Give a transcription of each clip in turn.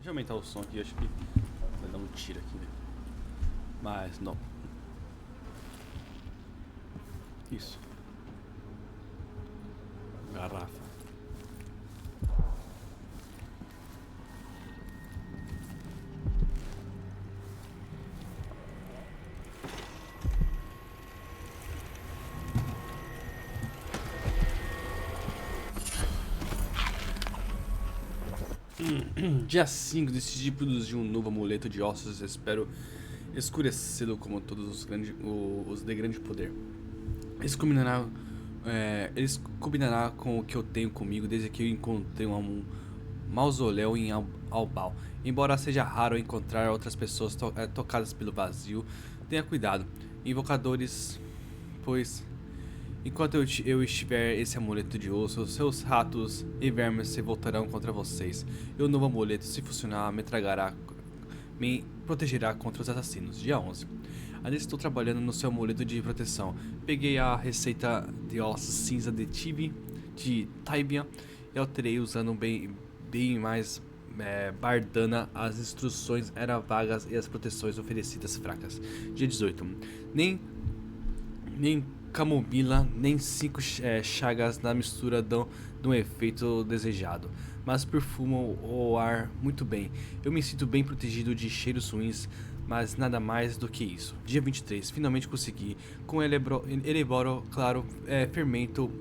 Deixa eu aumentar o som aqui, acho que vai dar um tiro aqui, né? Mas não. Isso. Garrafa. Dia 5 decidi produzir um novo amuleto de ossos. Espero escurecê-lo como todos os de grande poder. Eles combinará com o que eu tenho comigo desde que eu encontrei um mausoléu em Albal. Embora seja raro encontrar outras pessoas tocadas pelo vazio, tenha cuidado, invocadores, pois enquanto eu estiver esse amuleto de osso, seus ratos e vermes se voltarão contra vocês. E o novo amuleto, se funcionar, me protegerá contra os assassinos. Dia 11. Ainda estou trabalhando no seu amuleto de proteção. Peguei a receita de ossos cinza de Tibia e alterei usando bem mais bardana. As instruções eram vagas e as proteções oferecidas fracas. Dia 18. Nem camomila, nem 5 chagas na mistura dão um efeito desejado, mas perfumam o ar muito bem. Eu me sinto bem protegido de cheiros ruins, mas nada mais do que isso. Dia 23, finalmente consegui, com eleboro claro, fermento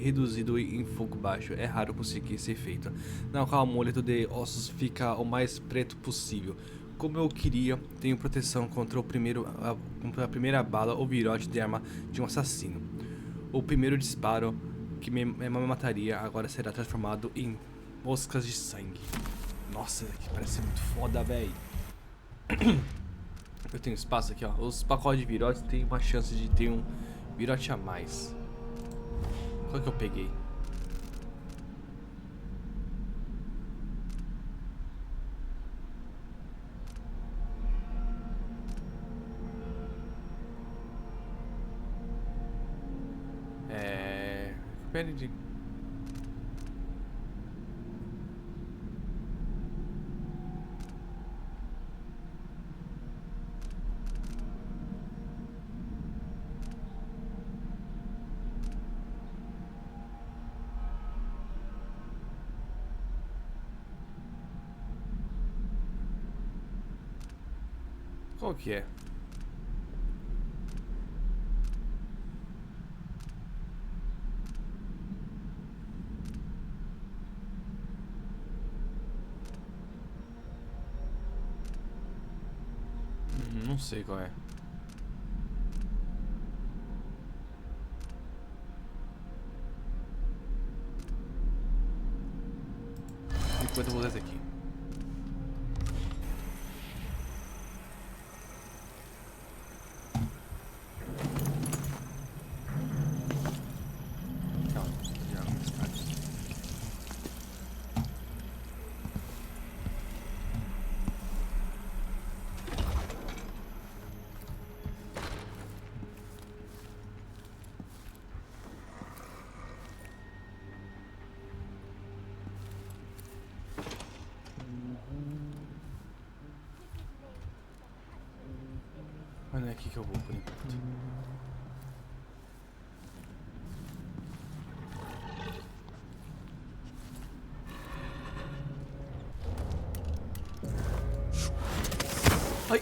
reduzido em fogo baixo. É raro conseguir esse efeito, na qual o amuleto de ossos fica o mais preto possível. Como eu queria, tenho proteção contra contra a primeira bala ou virote de arma de um assassino. O primeiro disparo que me mataria agora será transformado em moscas de sangue. Nossa, que parece muito foda, velho. Eu tenho espaço aqui, ó. Os pacotes de virotes tem uma chance de ter um virote a mais. Qual que eu peguei? Pele de... Qual que é? Não sei qual é. Enquanto eu vou usar esse aqui. Mas não é aqui que eu vou por enquanto. Ai!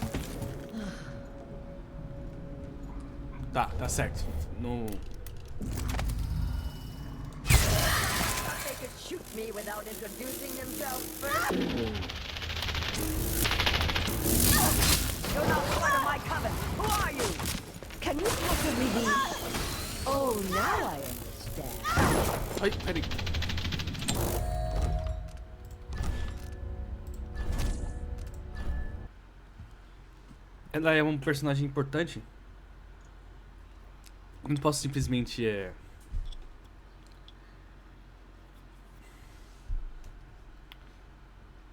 Tá certo. Não... They could shoot me without introducing themselves first. You're not part of my coven. Who are you? Can you possibly be... Oh, now I understand. Ai, peraí. Ela é um personagem importante. Eu não posso simplesmente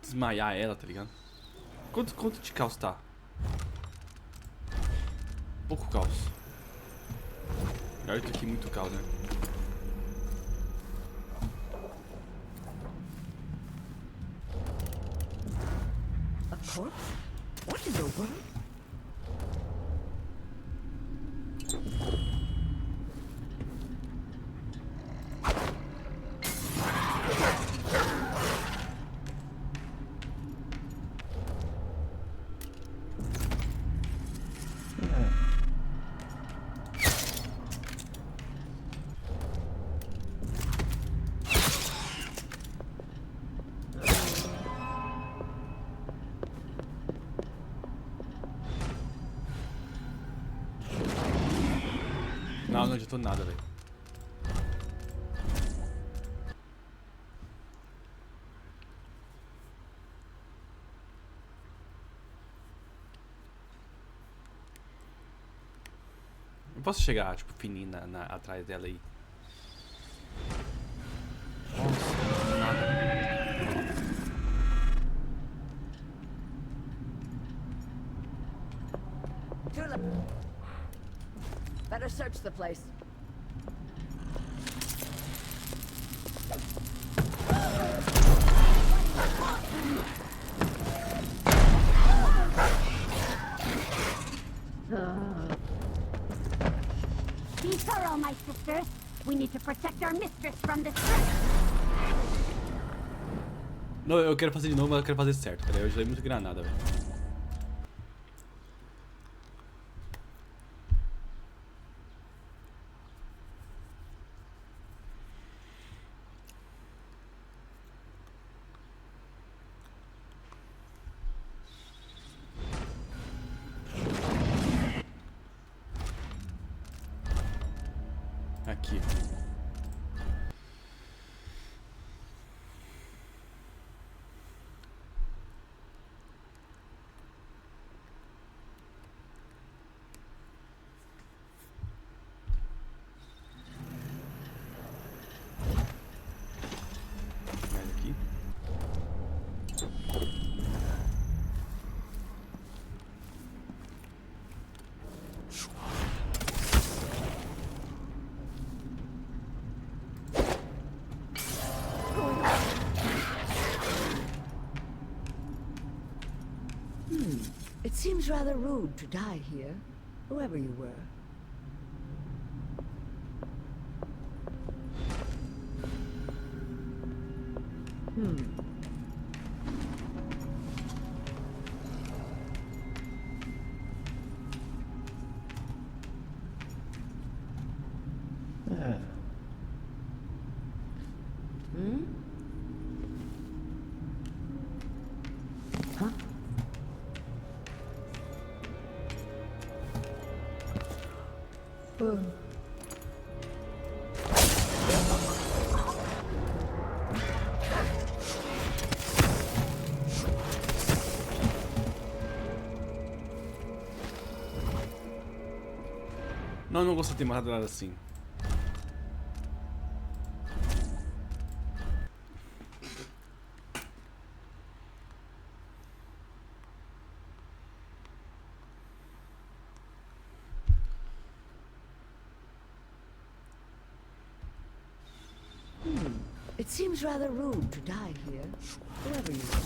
desmaiar ela, tá ligado? Quanto de caos tá? Pouco caos. Olha aqui, muito caos, né? corpse? What in the world? Não, não adiantou nada, velho. Eu posso chegar, tipo, fininho atrás dela aí. Nossa, nada. Tulip. Better search the place. Be thorough, my sisters. We need to protect our mistress from this threat. Não, eu quero fazer de novo, mas eu quero fazer certo, cara. Eu já dei muito granada, velho. Aqui. Mais aqui. It seems rather rude to die here, whoever you were. Huh? Não, não gosto de ter matado nada assim. It seems rather rude to die here, whoever you are.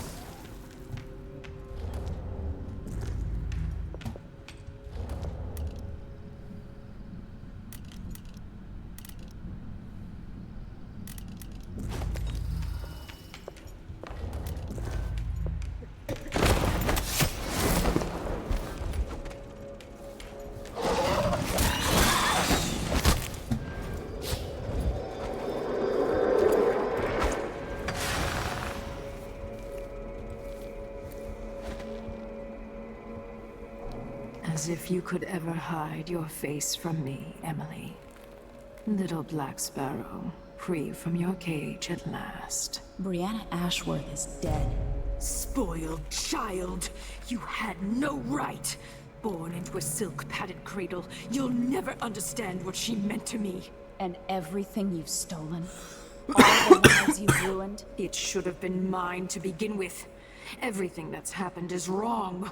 As if you could ever hide your face from me, Emily. Little Black Sparrow, free from your cage at last. Brianna Ashworth is dead. Spoiled child! You had no right! Born into a silk-padded cradle, you'll never understand what she meant to me. And everything you've stolen? All the lives you've ruined? It should have been mine to begin with. Everything that's happened is wrong.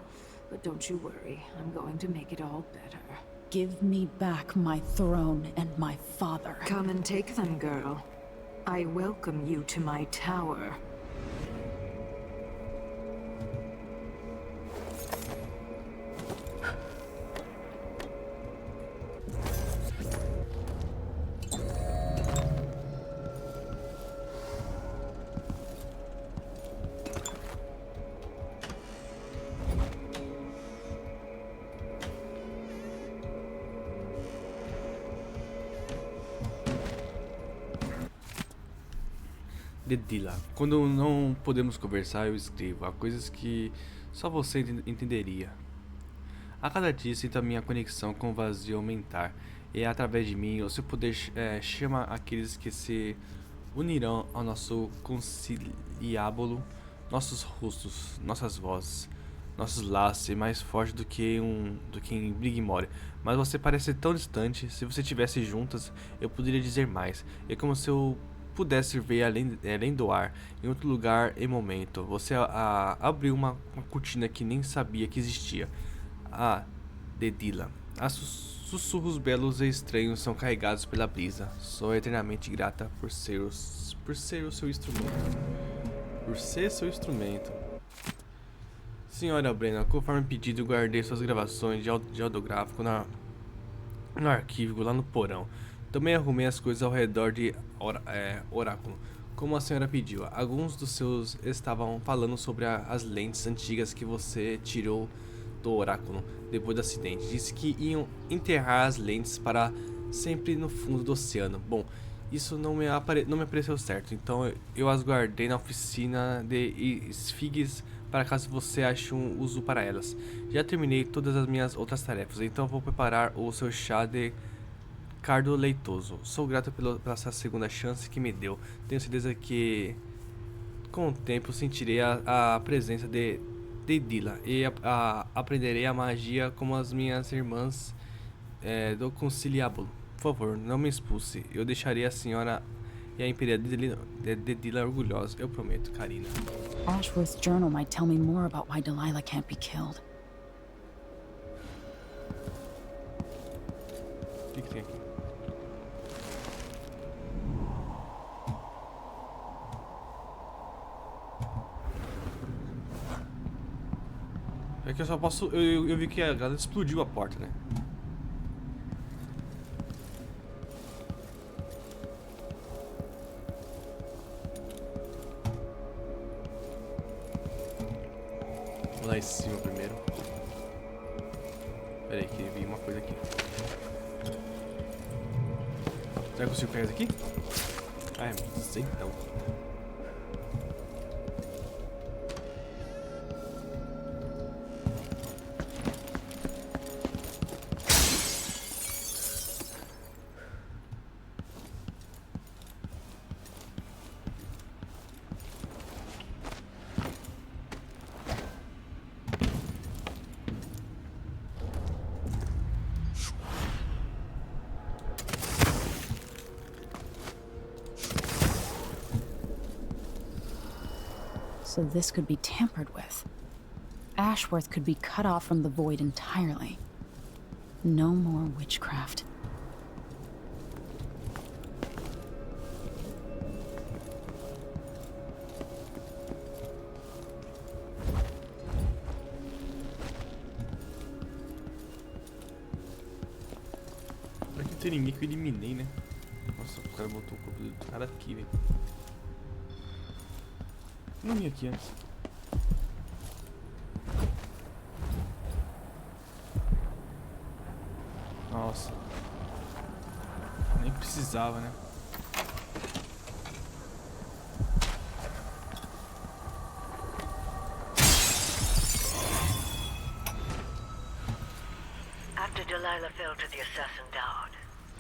But don't you worry, I'm going to make it all better. Give me back my throne and my father. Come and take them, girl. I welcome you to my tower. Dedila. Quando não podemos conversar, eu escrevo. Há coisas que só você entenderia. A cada dia sinto a minha conexão com o vazio aumentar. E é através de mim, o seu poder chama aqueles que se unirão ao nosso conciliábulo, nossos rostos, nossas vozes, nossos laços é mais forte do que em Big More. Mas você parece tão distante. Se você estivesse juntas, eu poderia dizer mais. É como se eu pudesse ver além do ar, em outro lugar e momento. Você abriu uma cortina que nem sabia que existia. Ah, Dedila. Sussurros belos e estranhos são carregados pela brisa. Sou eternamente grata por ser o seu instrumento. Por ser seu instrumento. Senhora Brenna, conforme pedido, guardei suas gravações de audiográfico no arquivo lá no porão. Também arrumei as coisas ao redor de Oráculo, como a senhora pediu. Alguns dos seus estavam falando sobre as lentes antigas que você tirou do Oráculo depois do acidente. Disse que iam enterrar as lentes para sempre no fundo do oceano. Bom, isso não me pareceu certo, então eu as guardei na oficina de esfiges para caso você ache um uso para elas. Já terminei todas as minhas outras tarefas, então vou preparar o seu chá de cardo leitoso. Sou grato pela essa segunda chance que me deu. Tenho certeza que com o tempo sentirei a presença de Dila e aprenderei a magia como as minhas irmãs do conciliábulo. Por favor, não me expulse. Eu deixarei a senhora e a Imperatriz Dila orgulhosa. Eu prometo, Karina. Ashworth's journal might tell me more about why Delilah can't be killed. O que tem aqui? É que eu só posso... Eu vi que a galera explodiu a porta, né? Vou lá em cima primeiro. Pera aí que eu vi uma coisa aqui. Será que eu consigo pegar isso aqui? Ah, não sei então. So this could be tampered with. Ashworth could be cut off from the void entirely. No more witchcraft. Será que não tem ninguém que eu eliminei, né? Nossa, o cara botou o corpo do cara aqui, velho. Não ia aqui antes. Nossa. Nem precisava, né? After Delilah fell to the assassin Dowd,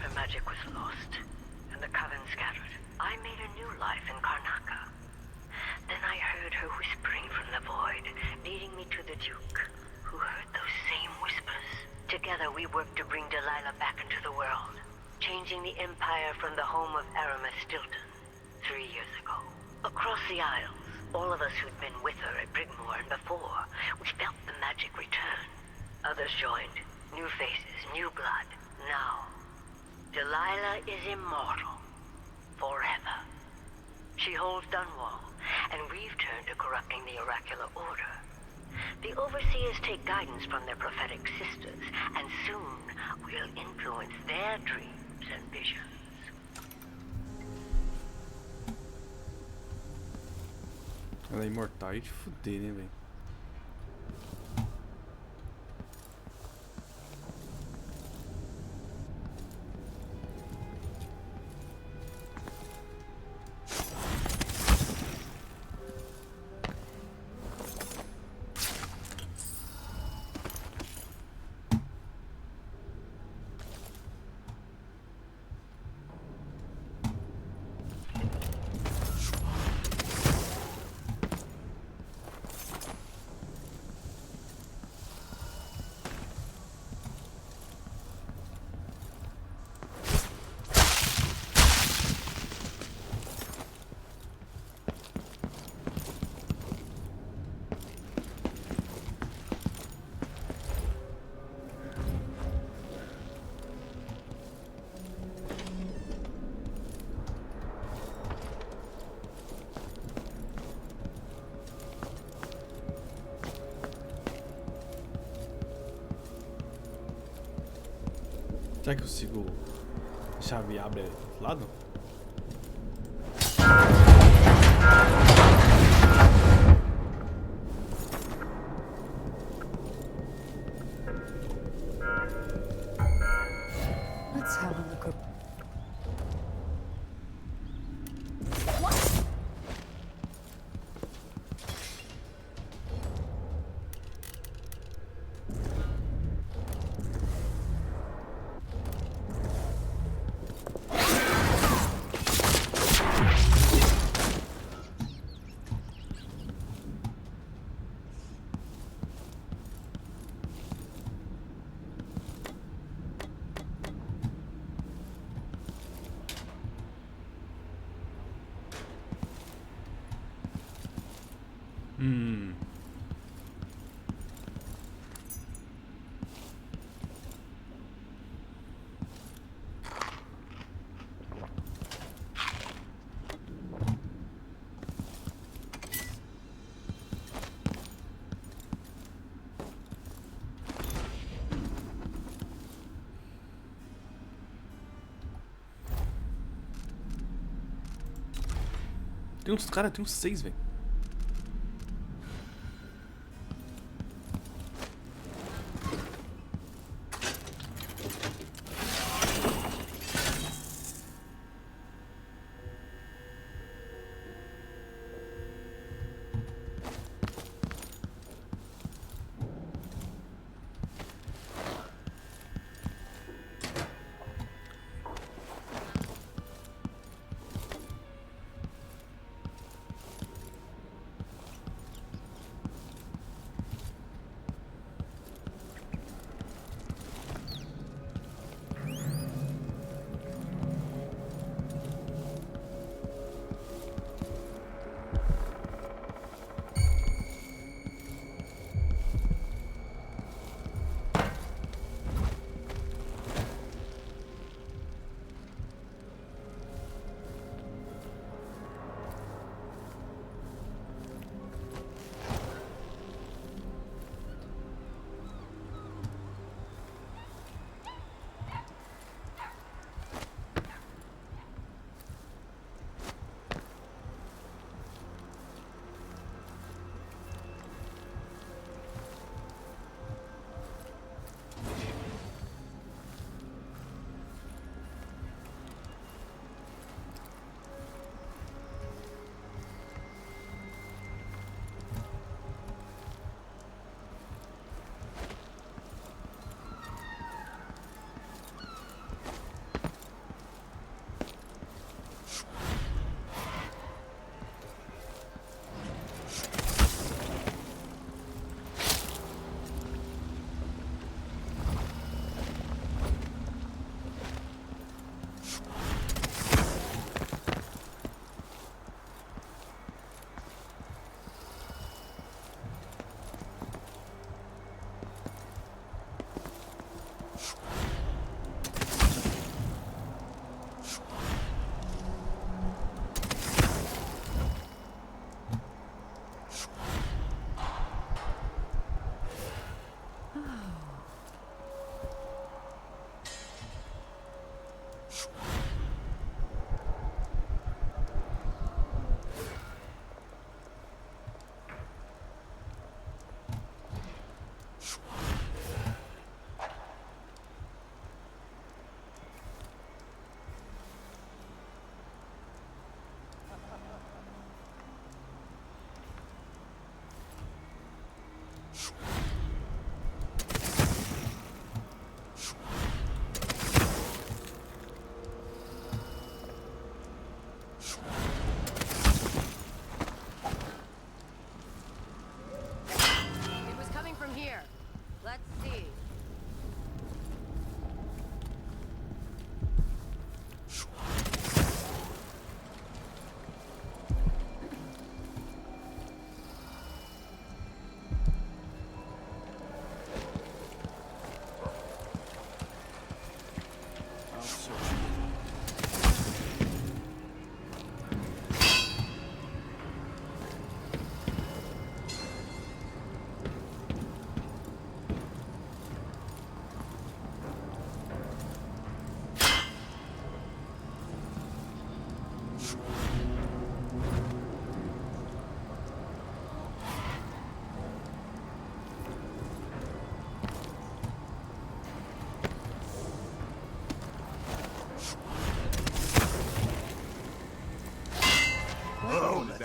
her magic was lost, and the coven scattered. I made a new life in Karnaca. Then I heard her whispering from the void, leading me to the Duke, who heard those same whispers. Together we worked to bring Delilah back into the world, changing the Empire from the home of Aramis Stilton 3 years ago. Across the Isles, all of us who'd been with her at Brigmore and before, we felt the magic return. Others joined, new faces, new blood. Now, Delilah is immortal, forever. She holds Dunwall, and we've turned to corrupting the oracular order. The overseers take guidance from their prophetic sisters, and soon we'll influence their dreams and visions. Ela é imortal e te fuder, né, velho? Será que eu consigo a chave abre do outro lado? Let's have a look. Tem uns, cara, tem uns 6, velho.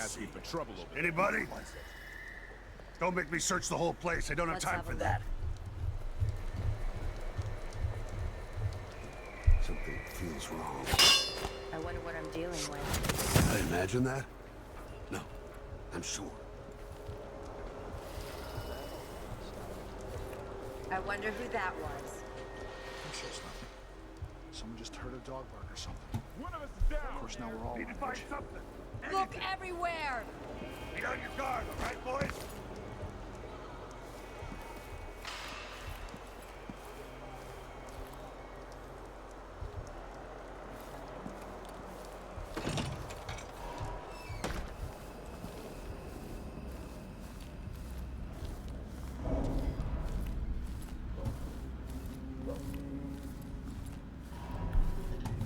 asking for trouble over there. Anybody? Don't make me search the whole place. I don't have time for that. Something feels wrong. I wonder what I'm dealing with. I imagine that? No, I'm sure. I wonder who that was. I'm sure it's nothing. Someone just heard a dog bark or something. One of us is down. Of course, now we're all Need to on find edge. something. Look everywhere! Be on your guard, all right, boys?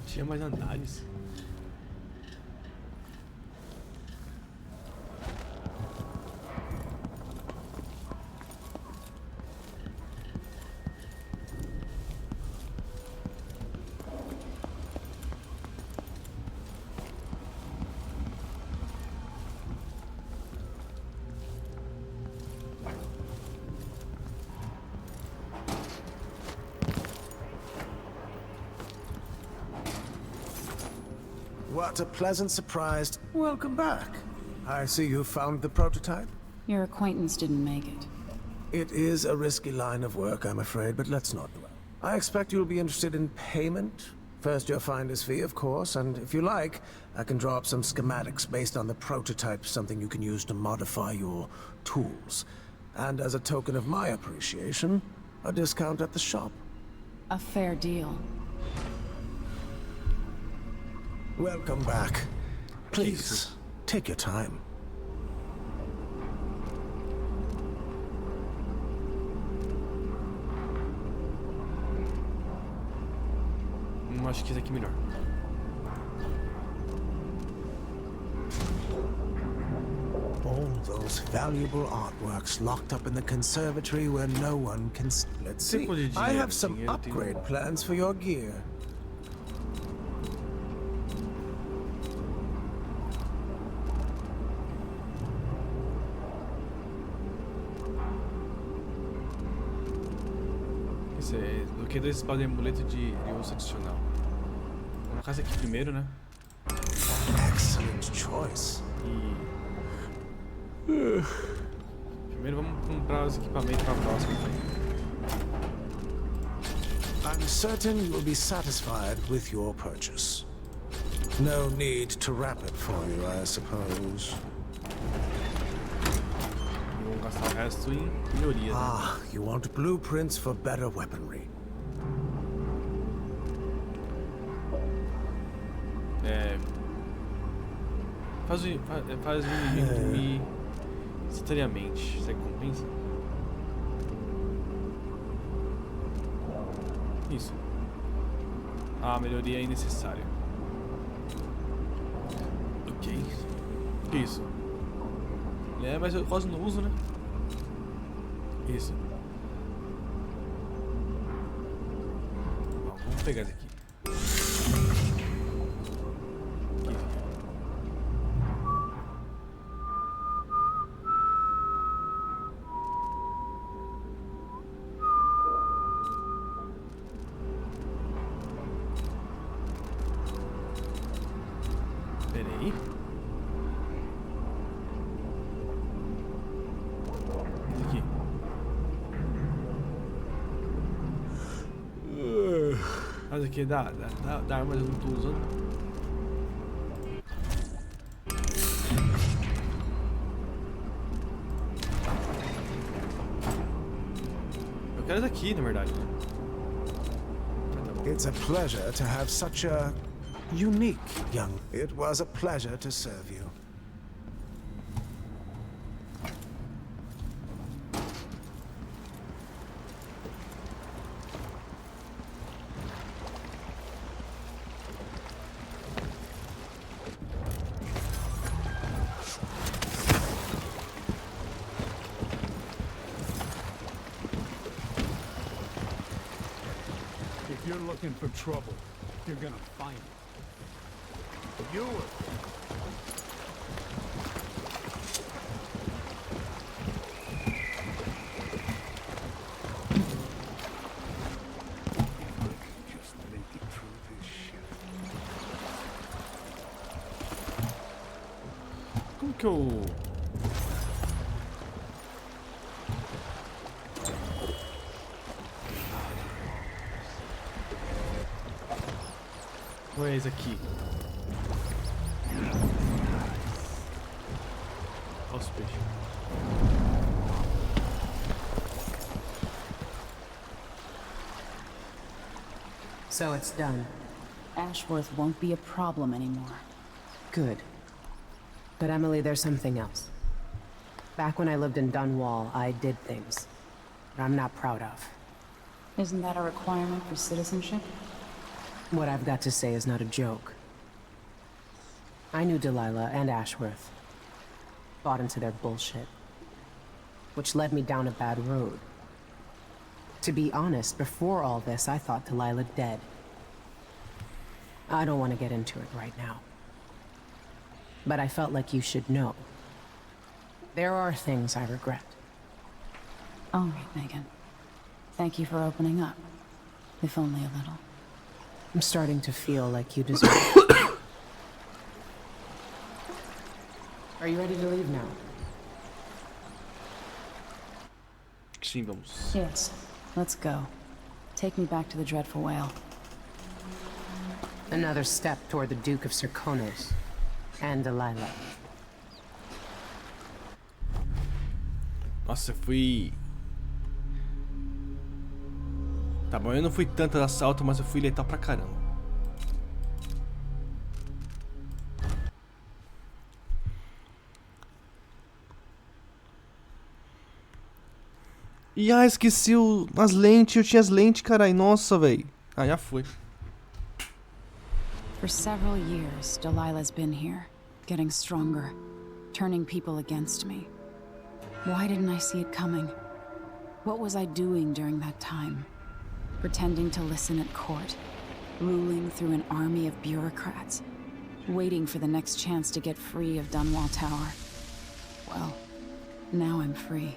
Tinha mais andares. What a pleasant surprise. Welcome back. I see you found the prototype. Your acquaintance didn't make it. It is a risky line of work, I'm afraid, but let's not dwell. I expect you'll be interested in payment. First your finder's fee, of course, and if you like, I can draw up some schematics based on the prototype, something you can use to modify your tools. And as a token of my appreciation, a discount at the shop. A fair deal. Welcome back. Please, take your time. Acho que esse aqui é melhor. All those valuable artworks locked up in the conservatory where no one can... Let's see. I have some upgrade plans for your gear. Bloqueei 2 espadas de amuleto de osso adicional. Vou colocar esse aqui primeiro, né? Excellent choice. E... primeiro vamos comprar os equipamentos para a próxima. I'm certain you will be satisfied with your purchase. No need to wrap it for you, I suppose. Vamos gastar o resto em melhoria. Ah, you want blueprints for better weaponry. Faz o inimigo dormir instantaneamente. Será que compensa? Isso. A melhoria é necessária. Ok. Que isso? Mas eu quase não uso, né? Isso. Ó, vamos pegar esse aqui. Peraí. Esse aqui. Mas aqui dá arma, mas eu não tô usando. Eu quero esse aqui, na verdade. It's a pleasure to have such a unique young... It was a pleasure to serve you. If you're looking for trouble, you're gonna find it. You que eu... Ou é esse aqui? Olha os peixes. So it's done. Ashworth won't be a problem anymore. Good. But Emily, there's something else. Back when I lived in Dunwall, I did things that I'm not proud of. Isn't that a requirement for citizenship? What I've got to say is not a joke. I knew Delilah and Ashworth. Bought into their bullshit. Which led me down a bad road. To be honest, before all this, I thought Delilah dead. I don't want to get into it right now. But I felt like you should know. There are things I regret. All right, Megan. Thank you for opening up. If only a little. I'm starting to feel like you deserve it. Are you ready to leave now? Sim, vamos. Yes. Let's go. Take me back to the Dreadful Whale. Another step toward the Duke of Serkonos. And Delilah. Nossa, eu fui... Tá bom, eu não fui tanto assalto, mas eu fui letal pra caramba. E esqueci as lentes, eu tinha as lentes, carai, nossa, velho. Ah, já foi. For several years, Delilah's been here, getting stronger, turning people against me. Why didn't I see it coming? What was I doing during that time? Pretending to listen at court, ruling through an army of bureaucrats, waiting for the next chance to get free of Dunwall Tower. Well, now I'm free.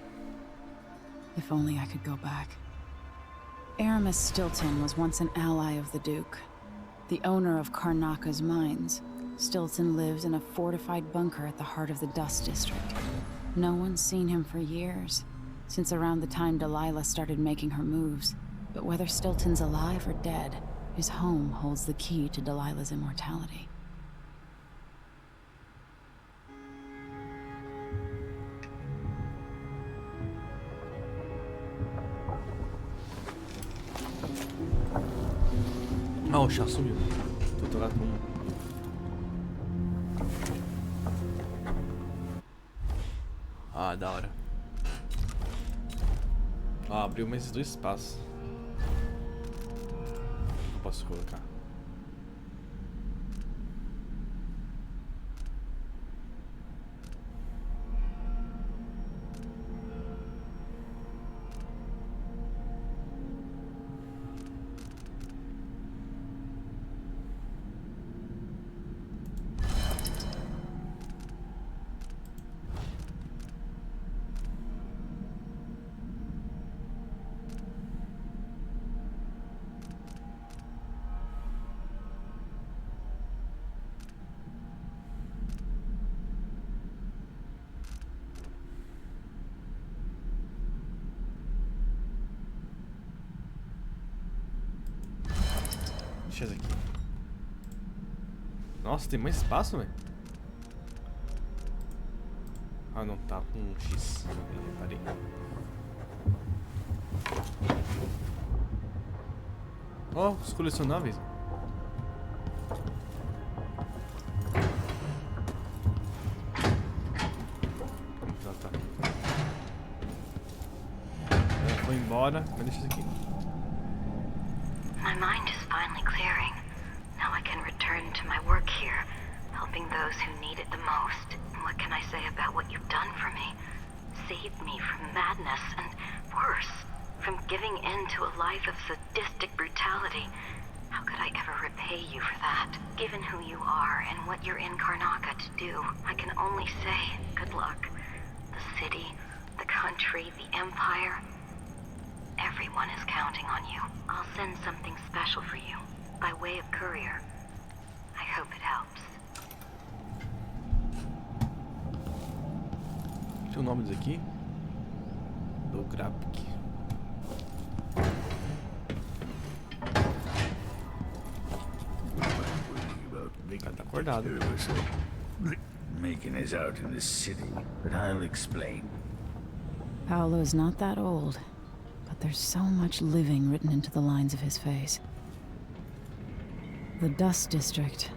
If only I could go back. Aramis Stilton was once an ally of the Duke, the owner of Karnaka's mines. Stilton lived in a fortified bunker at the heart of the Dust District. No one's seen him for years, since around the time Delilah started making her moves. But whether Stilton's alive or dead, his home holds the key to Delilah's immortality. Ah, o chá sumiu. Tô tocado com... Ah, da hora. Ah, abriu mais dois espaços. Não posso colocar. Deixa esse aqui. Nossa, tem mais espaço, velho. Ah, não, tá com um X. Reparei. Ó, os colecionáveis. Tá. Vou embora, mas deixa isso aqui. My mind is finally clearing. Now I can return to my work here, helping those who need it the most. What can I say about what you've done for me? Saved me from madness and, worse, from giving in to a life of sadistic brutality. How could I ever repay you for that? Given who you are and what you're in Karnaka to do, I can only say good luck. The city, the country, the empire... Everyone is counting on you. I'll send something special for you, by way of courier. I hope it helps. tem o nome disso aqui? Do Graphic. Tá acordado. Megan is out in the city, but I'll explain. Paolo is not that old, but there's so much living written into the lines of his face. The Dust District.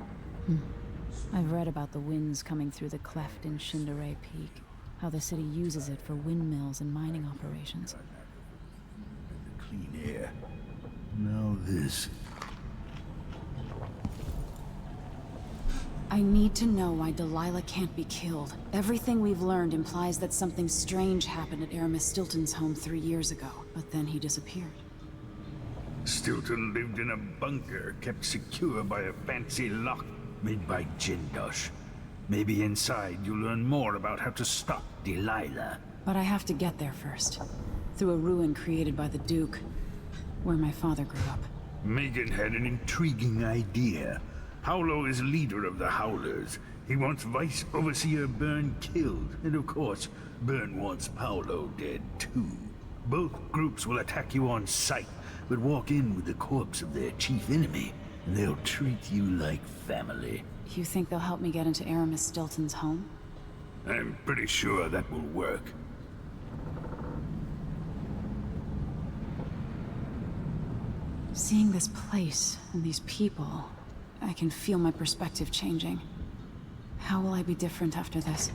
I've read about the winds coming through the cleft in Shindaray Peak, how the city uses it for windmills and mining operations. Clean air. Now this. I need to know why Delilah can't be killed. Everything we've learned implies that something strange happened at Aramis Stilton's home 3 years ago, but then he disappeared. Stilton lived in a bunker kept secure by a fancy lock made by Jindosh. Maybe inside you'll learn more about how to stop Delilah. But I have to get there first. Through a ruin created by the Duke, where my father grew up. Megan had an intriguing idea. Paolo is leader of the Howlers. He wants Vice Overseer Byrne killed, and of course, Byrne wants Paolo dead too. Both groups will attack you on sight, but walk in with the corpse of their chief enemy, and they'll treat you like family. You think they'll help me get into Aramis Stilton's home? I'm pretty sure that will work. Seeing this place and these people, I can feel my perspective changing. How will I be different after this?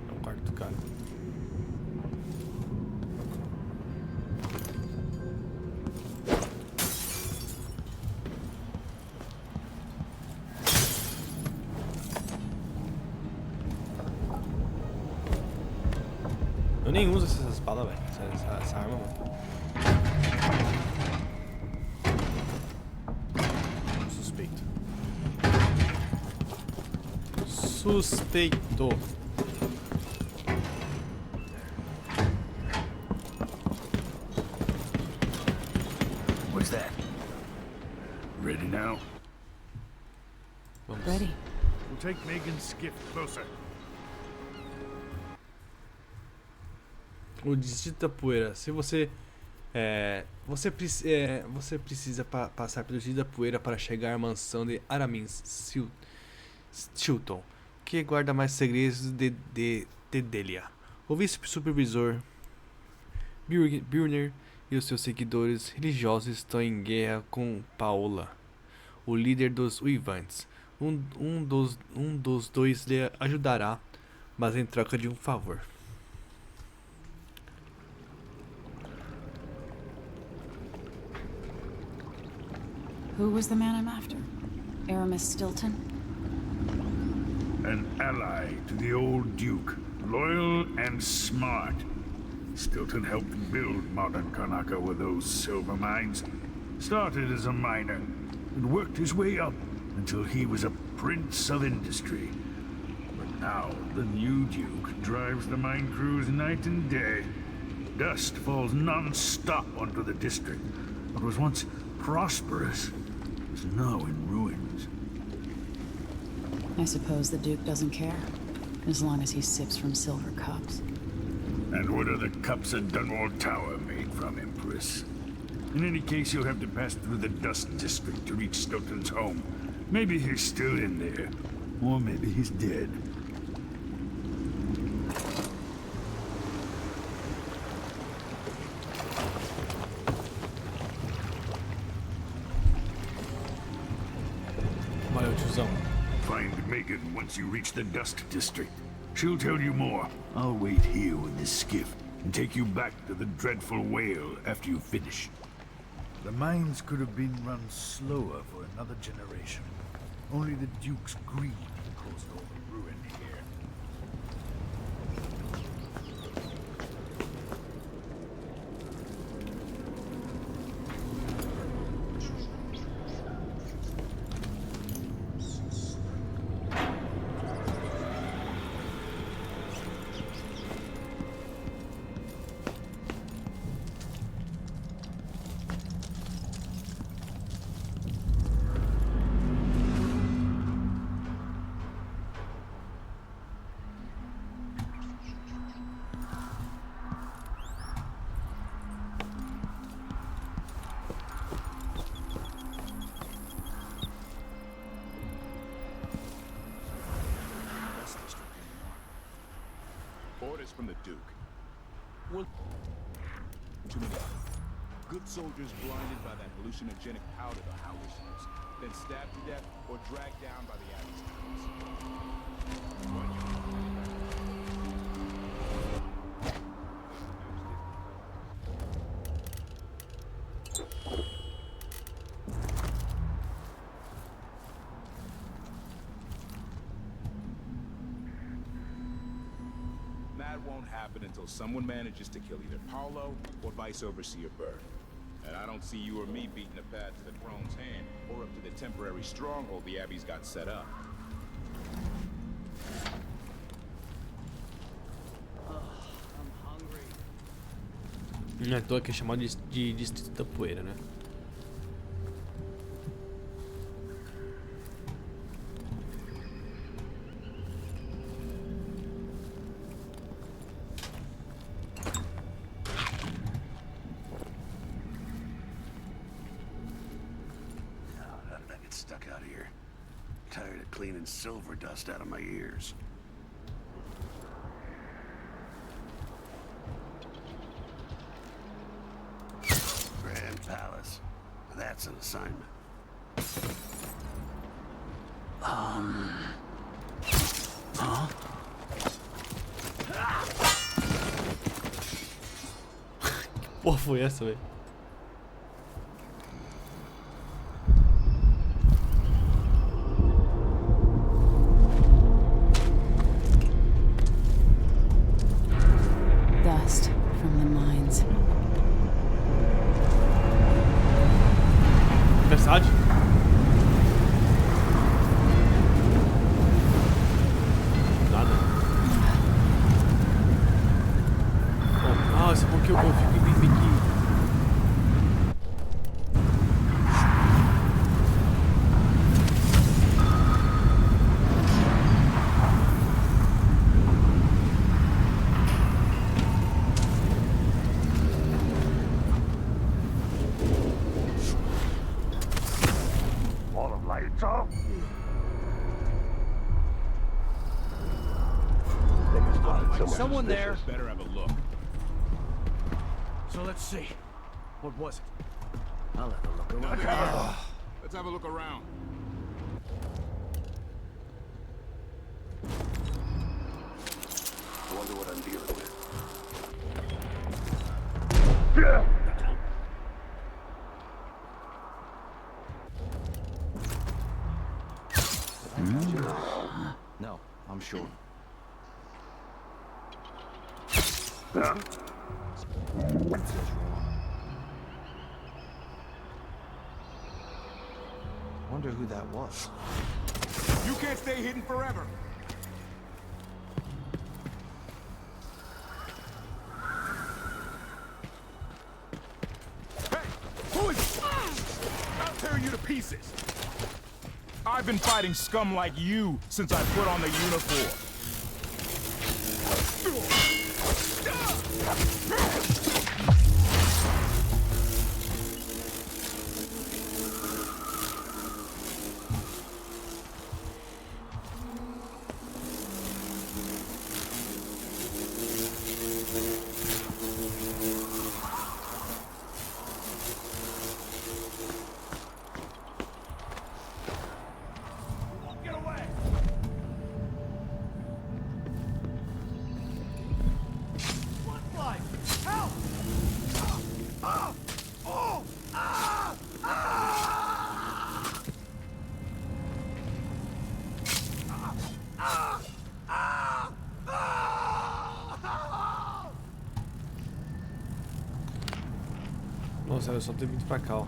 É o quarto do cara. Eu nem uso essa espada, velho. Essa arma, mano. Suspeito. Suspeito. What's that? Ready now? Ready. We'll take Megan's skiff closer. O distrito da poeira. Se você você precisa passar pelo distrito da poeira para chegar à mansão de Aramis Stilton, que guarda mais segredos de Delia. O vice-supervisor Byrne e os seus seguidores religiosos estão em guerra com Paola, o líder dos Uivantes. Um dos dois lhe ajudará, mas em troca de um favor. Who was the man I'm after? Aramis Stilton? An ally to the old Duke, loyal and smart. Stilton helped build modern Karnaca with those silver mines. Started as a miner and worked his way up until he was a prince of industry. But now the new Duke drives the mine crews night and day. Dust falls non-stop onto the district. What was once prosperous is now in ruins. I suppose the Duke doesn't care, as long as he sips from silver cups. And what are the cups at Dunwall Tower made from, Empress? In any case, you'll have to pass through the Dust District to reach Stilton's home. Maybe he's still in there, or maybe he's dead. Valeu, tiozão. Find Megan once you reach the Dust District. She'll tell you more. I'll wait here with this skiff and take you back to the dreadful whale after you finish. The mines could have been run slower for another generation. Only the Duke's greed caused all the ruin here. this district anymore. Orders from the Duke. Well, too many good soldiers blinded by that hallucinogenic powder the Howlers use, then stabbed to death or dragged down by the That won't happen until someone manages to kill either Paulo or Vice Overseer Bird. And I don't see you or me beating a path to the throne's hand or up to the temporary stronghold the Abbey's got set up. Não é à toa que é chamado de Distrito da Poeira, né? Stuck out here. Tired of cleaning silver dust out of my ears. Grand Palace. That's an assignment. Huh? Porra, foi essa, velho? Dust from the mines. Versace? Nada. Oh, esse é bom que eu fico bem aqui. Someone there. Better have a look. So let's see. What was it? I'll have a look around. Let's have a look around. I wonder what I'm dealing with. No, I'm sure. Wonder who that was. You can't stay hidden forever. Hey, who is it? I'll tear you to pieces. I've been fighting scum like you since I put on the uniform. Nossa, eu só tenho vindo pra cá, ó.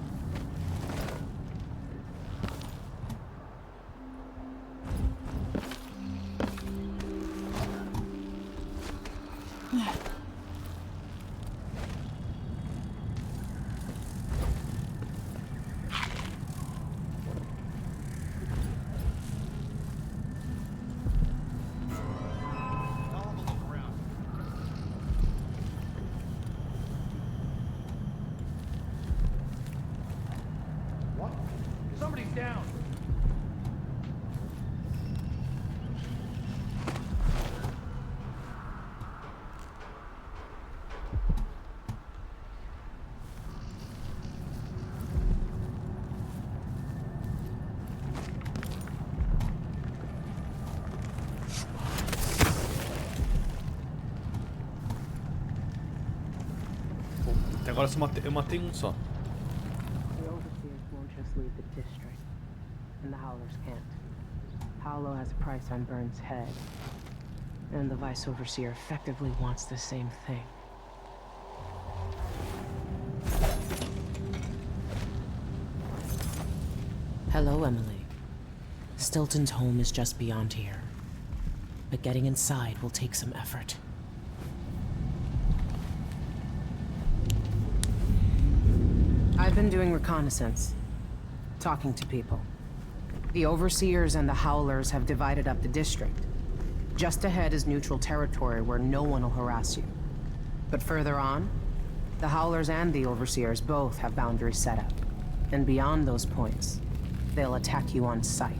Agora eu matei um só. The overseers won't just leave the district, and the Howlers can't. Paolo has a price on Burns' head, and the Vice Overseer effectively wants the same thing. Hello, Emily. Stilton's home is just beyond here, but getting inside will take some effort. I've been doing reconnaissance, talking to people. The Overseers and the Howlers have divided up the district. Just ahead is neutral territory where no one will harass you. But further on, the Howlers and the Overseers both have boundaries set up. And beyond those points, they'll attack you on sight.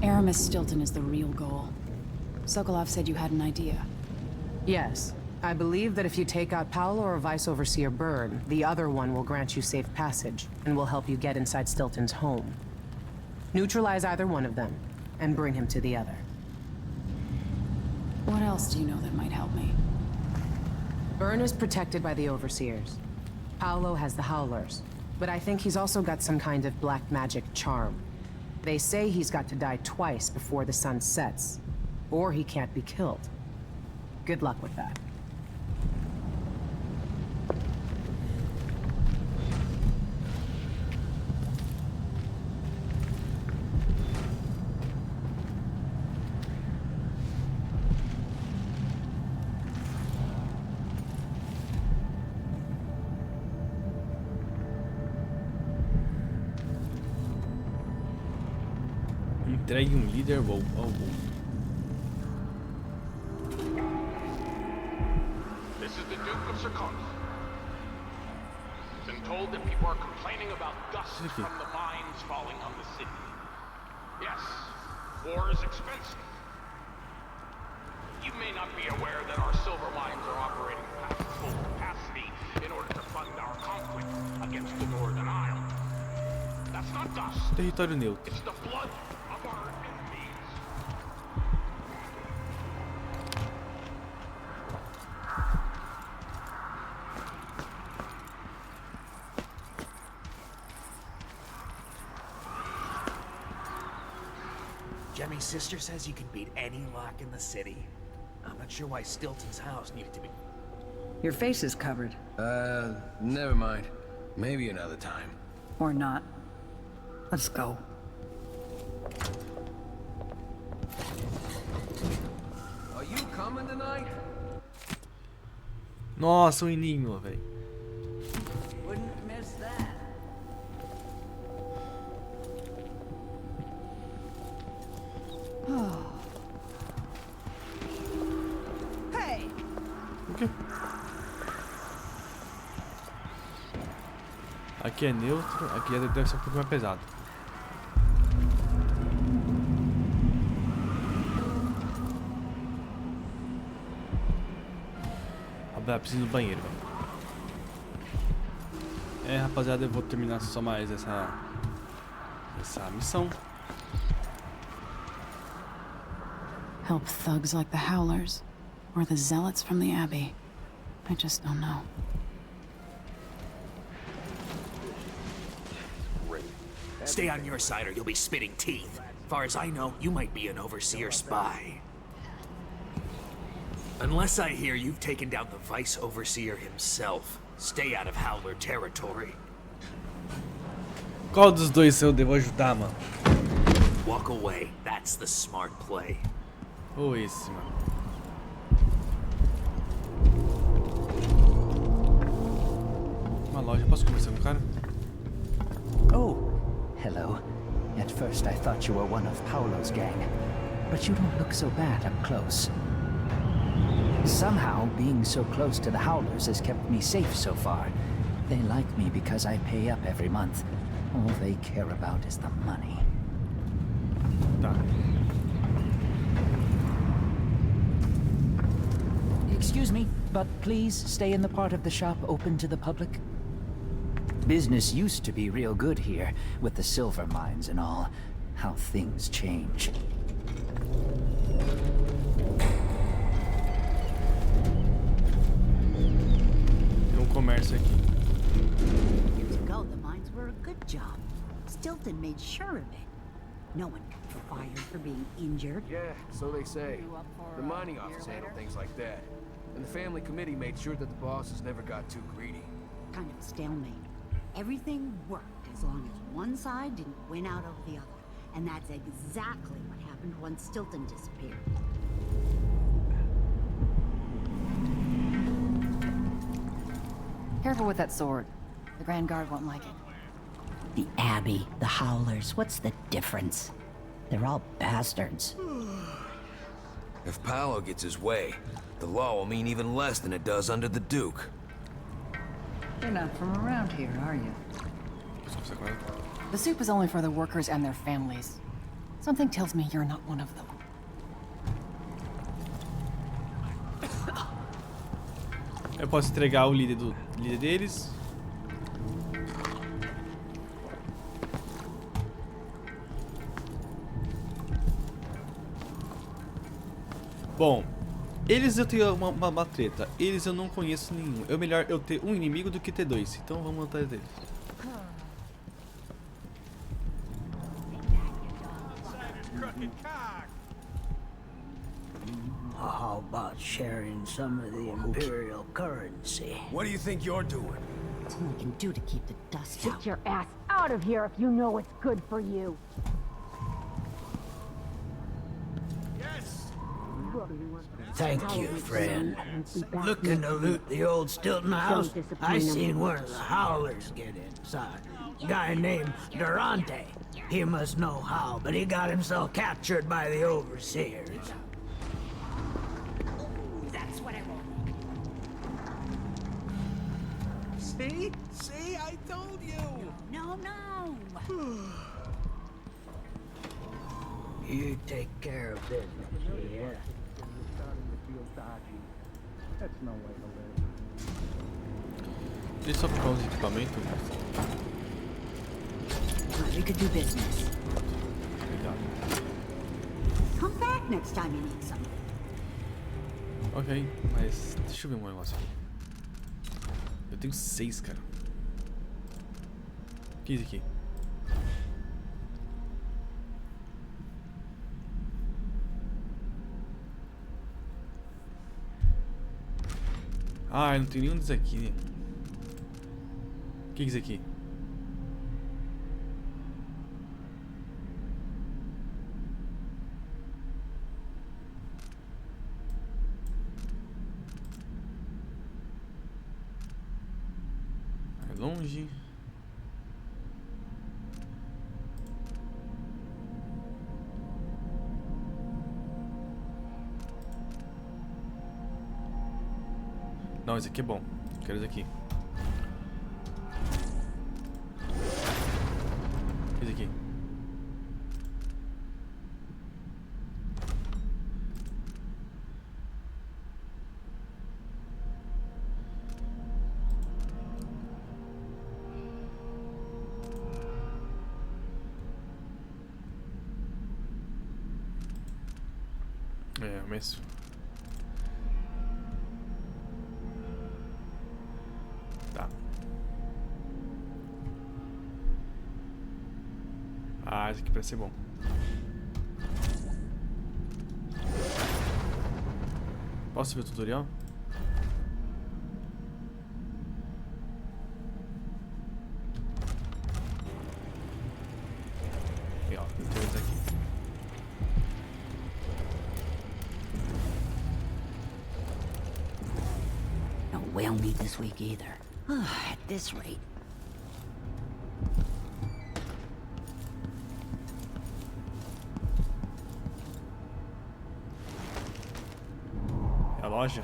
Aramis Stilton is the real goal. Sokolov said you had an idea. Yes. I believe that if you take out Paolo or Vice Overseer Byrne, the other one will grant you safe passage, and will help you get inside Stilton's home. Neutralize either one of them, and bring him to the other. What else do you know that might help me? Byrne is protected by the Overseers. Paolo has the Howlers, but I think he's also got some kind of black magic charm. They say he's got to die twice before the sun sets, or he can't be killed. Good luck with that. Entregue líder ao Wolf. This is the Duke of Circonus. Been told that people are complaining about dust from the mines falling on the city. Yes, war is expensive. You may not be aware that our silver mines are operating past full capacity in order to fund our conflict against the Northern Isle. That's not dust. Território neutro. It's the blood of our enemies. Jemmy's sister says you can beat any lock in the city. I'm not sure why Stilton's house needed to be... Your face is covered. Never mind. Maybe another time. Or not. Let's go. Are you coming tonight? Nossa, um enigma, velho. Wouldn't miss that. Hey. Okay. Aqui é neutro, aqui deve ser um pouco mais pesado. Ah, preciso do banheiro, velho. Rapaziada, eu vou terminar só mais essa missão. Help thugs like the Howlers, or the zealots from the Abbey. I just don't know. Stay on your side or you'll be spitting teeth. Far as I know, you might be an Overseer spy. Unless I hear you've taken down the Vice Overseer himself, stay out of Howler territory. Qual dos dois eu devo ajudar, mano? Walk away. That's the smart play. Ou esse, mano. Uma loja, posso conversar com o cara? Oh, hello. At first I thought you were one of Paolo's gang, but you don't look so bad up close. Somehow, being so close to the Howlers has kept me safe so far. They like me because I pay up every month. All they care about is the money. Tá. Excuse me, but please stay in the part of the shop open to the public. Business used to be real good here, with the silver mines and all. How things change. comércio aqui. Years ago, the mines were a good job. Stilton made sure of it. No one got fired for being injured. Yeah, so they say. The mining office handled things like that. And the family committee made sure that the bosses never got too greedy. Kind of a stalemate. Everything worked as long as one side didn't win out over the other. And that's exactly what happened once Stilton disappeared. Careful with that sword. The Grand Guard won't like it. The Abbey, the Howlers, what's the difference? They're all bastards. If Paolo gets his way, the law will mean even less than it does under the Duke. You're not from around here, are you? The soup is only for the workers and their families. Something tells me you're not one of them. Eu posso entregar o líder deles. Bom, eles eu tenho uma treta. Eles eu não conheço nenhum. É melhor eu ter um inimigo do que ter dois. Então vamos atrás deles. How about sharing some of the Imperial currency? What do you think you're doing? Something we can do to keep the dust out. Get your ass out of here if you know what's good for you. Thank you, friend. Looking to loot the old Stilton house? I seen one of the Howlers get inside. Guy named Durante. He must know how, but he got himself captured by the overseers. That's what I want. See? See? I told you! No. You take care of business, yeah? Deixa eu só pegar os equipamentos. We could do business. Obrigado. Come back next time you need something. Ok, mas deixa eu ver um negócio aqui. Eu tenho 6, cara. O que é isso aqui? Ah, eu não tenho nenhum desses aqui. O que é isso aqui? É longe. Não, esse aqui é bom. Quero esse aqui. Esse aqui. É, mas... Tá. Ah, esse aqui parece ser bom. Posso ver o tutorial? E ó, tem esse aqui. No whale meat this week either. At this rate. É a loja?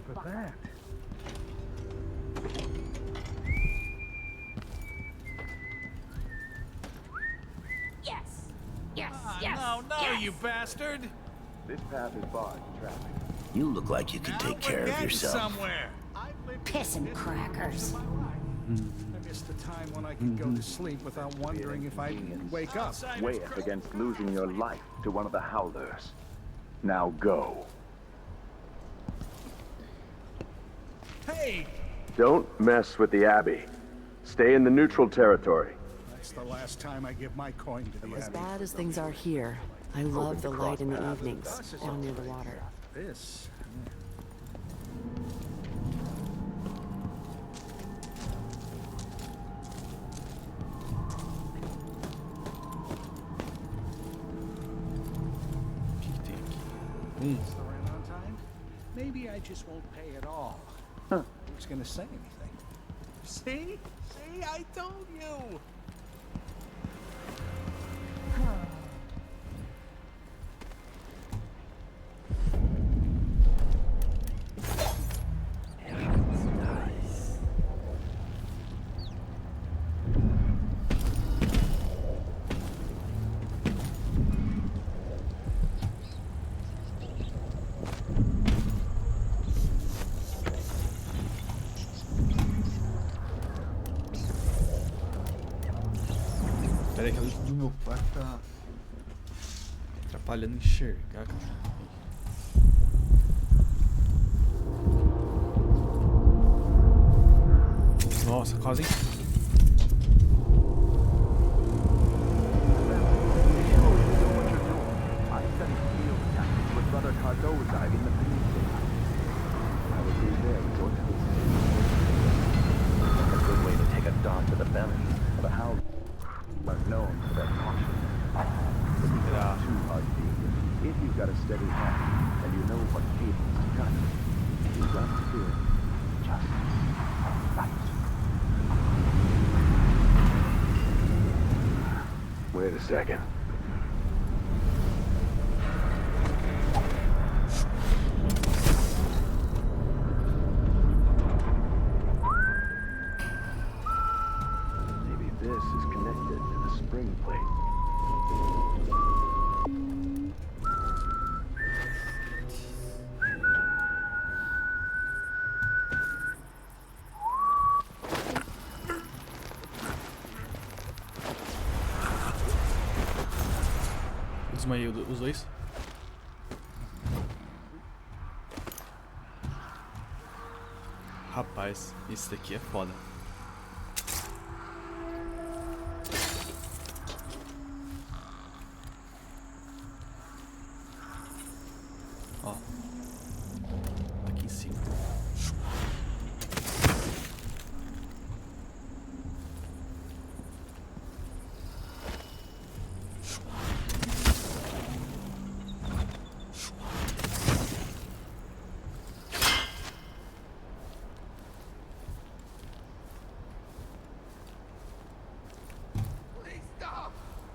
For that. Yes! No, you bastard! This path is barred to traffic. You look like you can take care of yourself. Somewhere. Pissin' crackers. I missed the time when I could go to sleep without wondering if I'd wake up. Weigh it against losing your life to one of the Howlers. Now go. Hey! Don't mess with the Abbey. Stay in the neutral territory. That's the last time I give my coin to the As Abbey. bad as things are here, I love the light in the evenings, down near the water. This. Still ran on time? Maybe I just won't pay at all. Who's gonna say anything? See? See? I told you! Pera aí que a luz do meu quarto tá atrapalhando enxergar, cara. Nossa, quase, hein? If you've got a steady hand and you know what cables to cut, you've got to do it just right. Wait a second. Maybe this is connected to the spring plate. Desmaiei os dois. Rapaz, esse daqui é foda. Ó. Aqui em cima.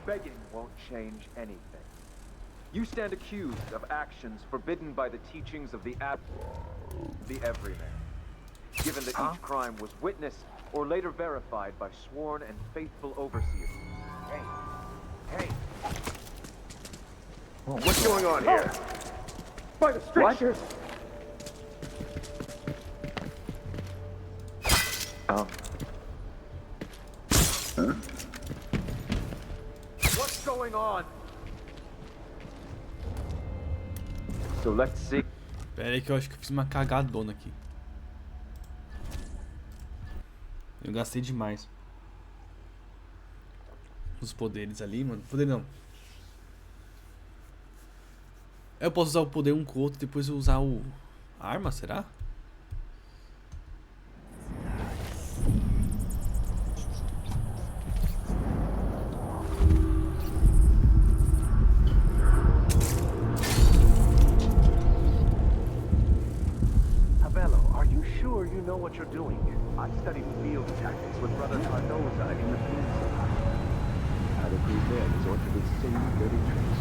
Begging won't change anything. You stand accused of actions forbidden by the teachings of the Everyman. Given that each crime was witnessed or later verified by sworn and faithful overseers. Hey! What's going on here? By the strictures! What's going on? So let's see. Pera aí que eu acho que eu fiz uma cagadona aqui. Eu gastei demais. Os poderes ali, mano. Poder não. Eu posso usar o poder um com o outro e depois eu usar a arma, será? You know what you're doing. I studied field tactics with Brother Cardoza in the peninsula. I'd agree there resort to the same dirty tricks.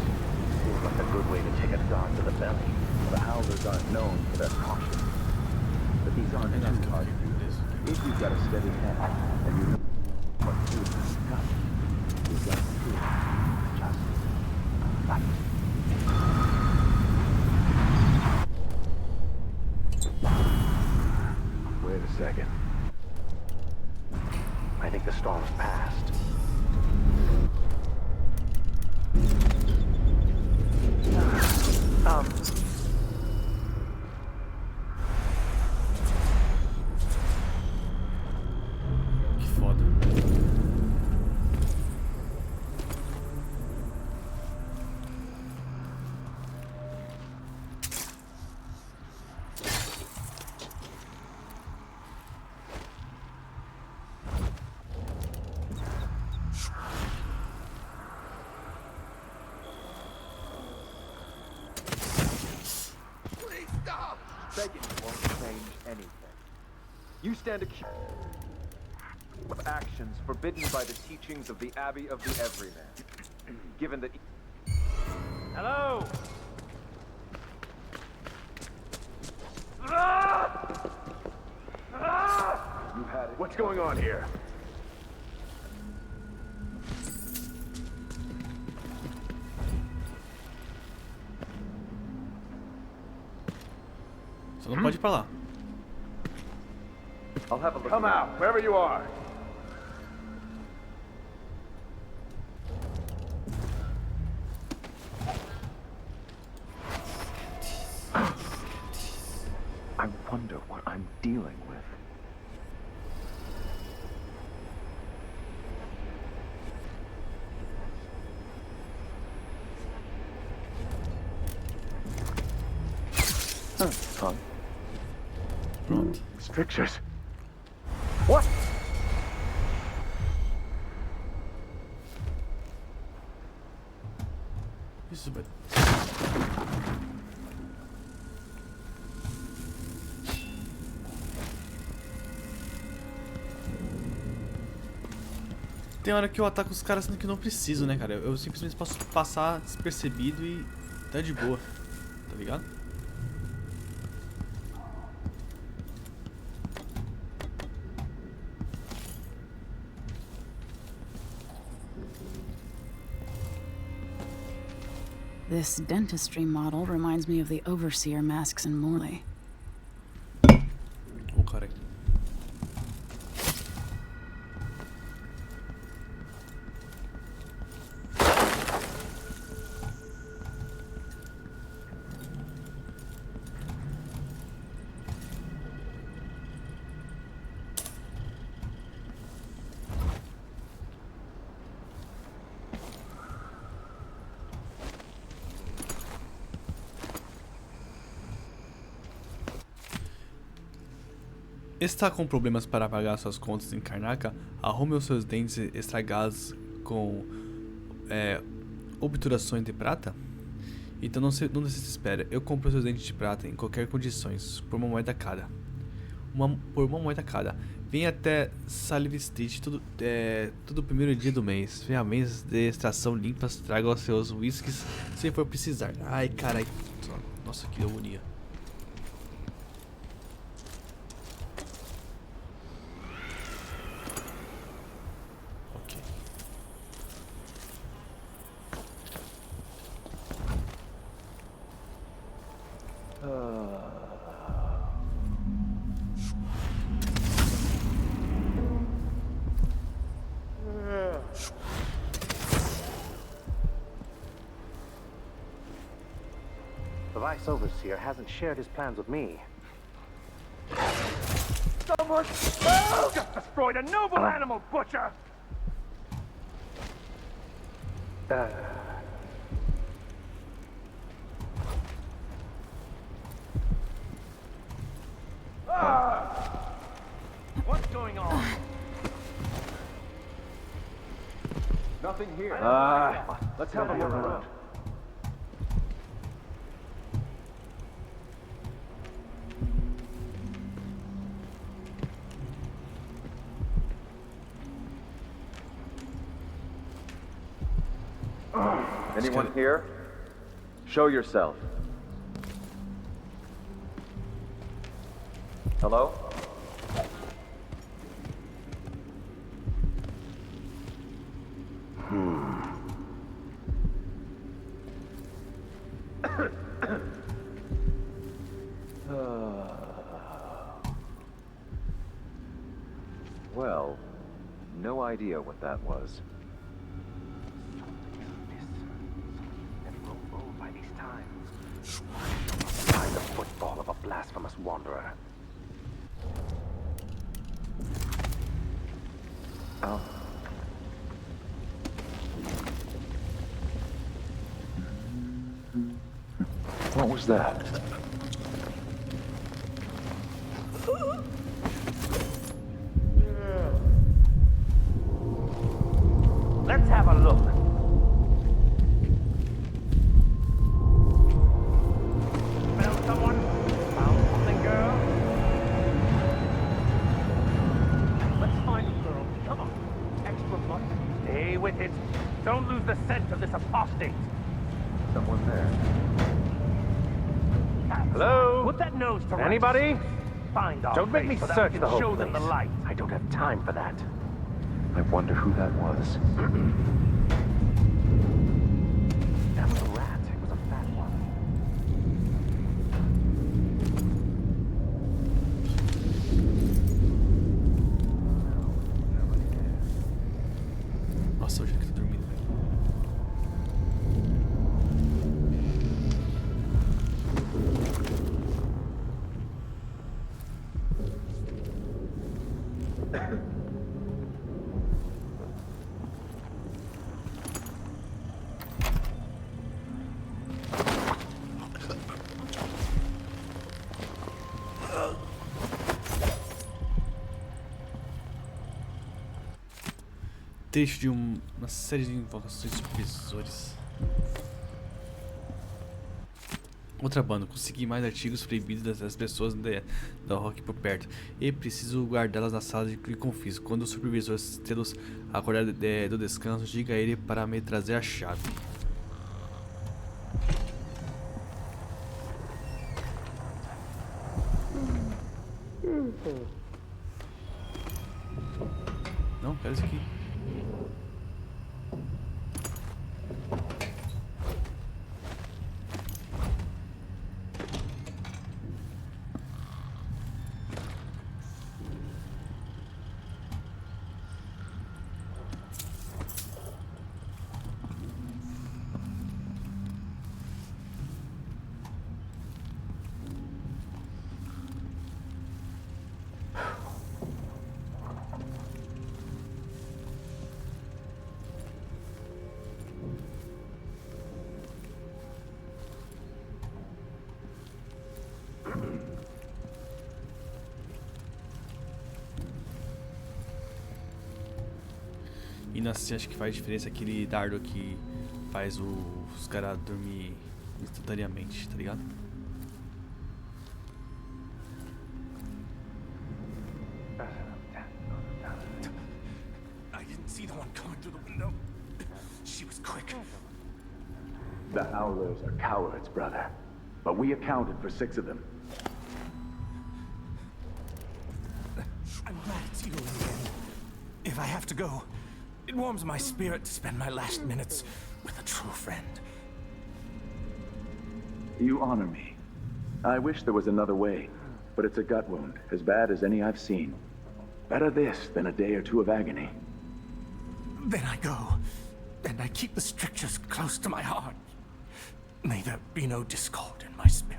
Seems like a good way to take a dart to the belly. The Howlers aren't known for their caution. But these aren't too hard to do this. If you've got a steady hand, and you know what to do, you've got to do it just right. Wait a a second. I think the storm's passed. Que foda. Begging won't change anything. You stand accused of actions forbidden by the teachings of the Abbey of the Everyman. Given that... Hello? You had it. What's going on here? Você não pode ir pra lá. I'll have a look. Come out, wherever you are. I wonder what I'm dealing with. Fun. Pronto. Strictures. What? Isso, velho. Tem hora que eu ataco os caras sendo que não preciso, né, cara? Eu simplesmente posso passar despercebido e tá de boa, tá ligado? This dentistry model reminds me of the overseer masks in Morley. Oh, carai. Está com problemas para pagar suas contas em Karnaca? Arrume os seus dentes estragados com obturações de prata? Então não se desespera. Eu compro seus dentes de prata em qualquer condições, por uma moeda cada. Por uma moeda cada. Vem até Salive Street todo primeiro dia do mês. Ferramentas de extração limpas, traga os seus whiskies se for precisar. Ai, carai. Nossa, que agonia. The Vice Overseer hasn't shared his plans with me. Someone! Oh! Just destroyed a noble animal, butcher! What's going on? Nothing here. Let's have a look around. Anyone here? Show yourself. Hello? Well, no idea what that was. By this time. Find the football of a blasphemous wanderer. Oh. What was that? Let's have a look. Smell someone? Found something, girl? Let's find a girl. Come on. Extra butt. Stay with it. Don't lose the scent of this apostate. Someone there. Hello? Put that nose to Anybody? Find our Don't make me place so that search we the can whole show them the place. light. I don't have time for that. I wonder who that was. That was a rat. It was a fat one. Nossa, hoje que tô dormindo, velho. Trecho de uma série de invocações supervisores. Outra banda, consegui mais artigos proibidos das pessoas da rock por perto e preciso guardá-las na sala de confisco. Quando o supervisor tê-los acordar do descanso, diga a ele para me trazer a chave. Não, quero isso aqui. E assim, acho que faz diferença aquele dardo que faz os caras dormir instantaneamente, tá ligado? I didn't see the one coming through the window. She was quick. The Howlers are cowards, brother. But we accounted for 6 of them. I'm glad it's you in the end. If I have to go, it warms my spirit to spend my last minutes with a true friend. You honor me. I wish there was another way, but it's a gut wound, as bad as any I've seen. Better this than a day or 2 of agony. Then I go, and I keep the strictures close to my heart. May there be no discord in my spirit.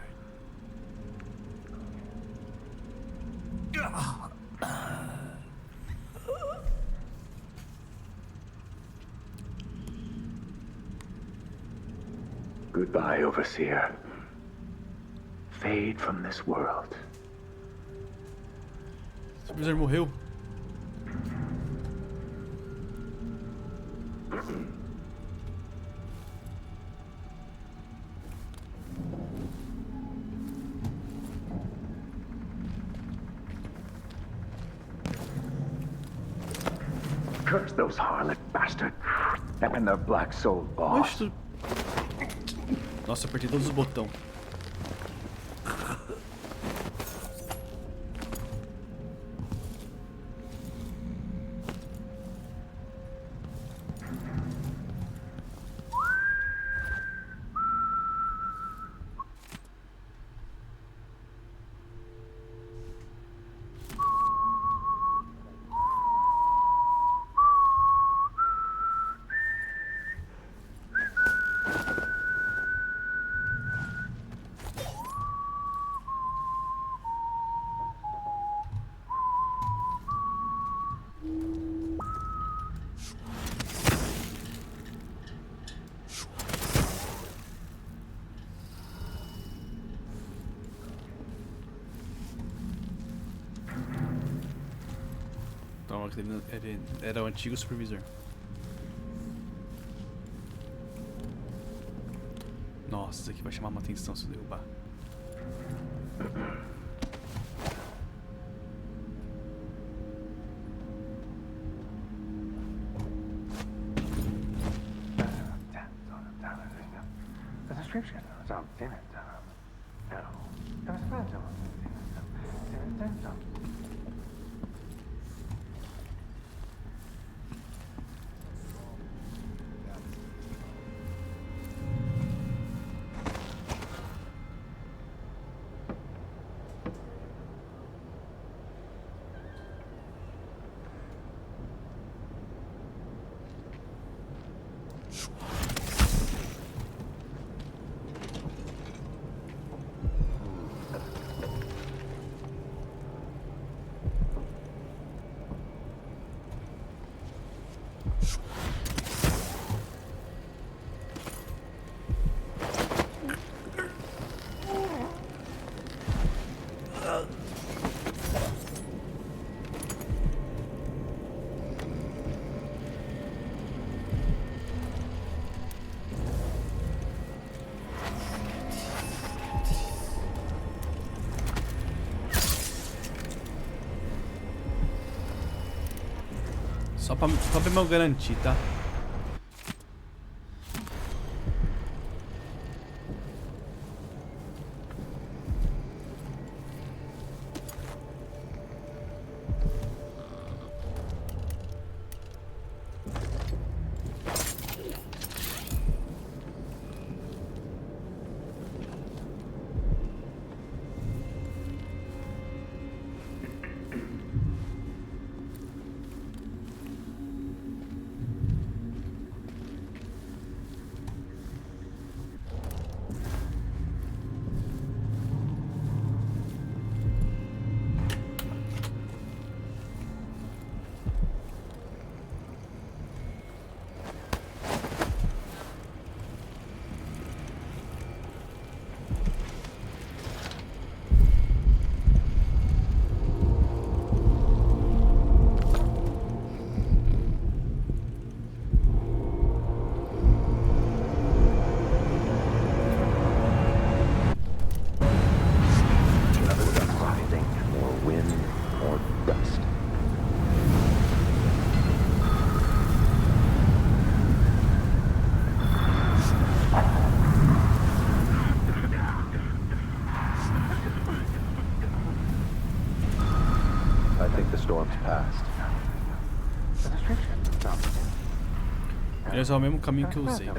Goodbye, Overseer. Fade from this world. O supervisor morreu. Curse those harlot bastards and their black-souled boss. Nossa, eu apertei todos os botões. Não, ele era o antigo supervisor. Nossa, isso aqui vai chamar uma atenção se eu derrubar. Só pra eu garantir, tá? Ele é o mesmo caminho que eu usei.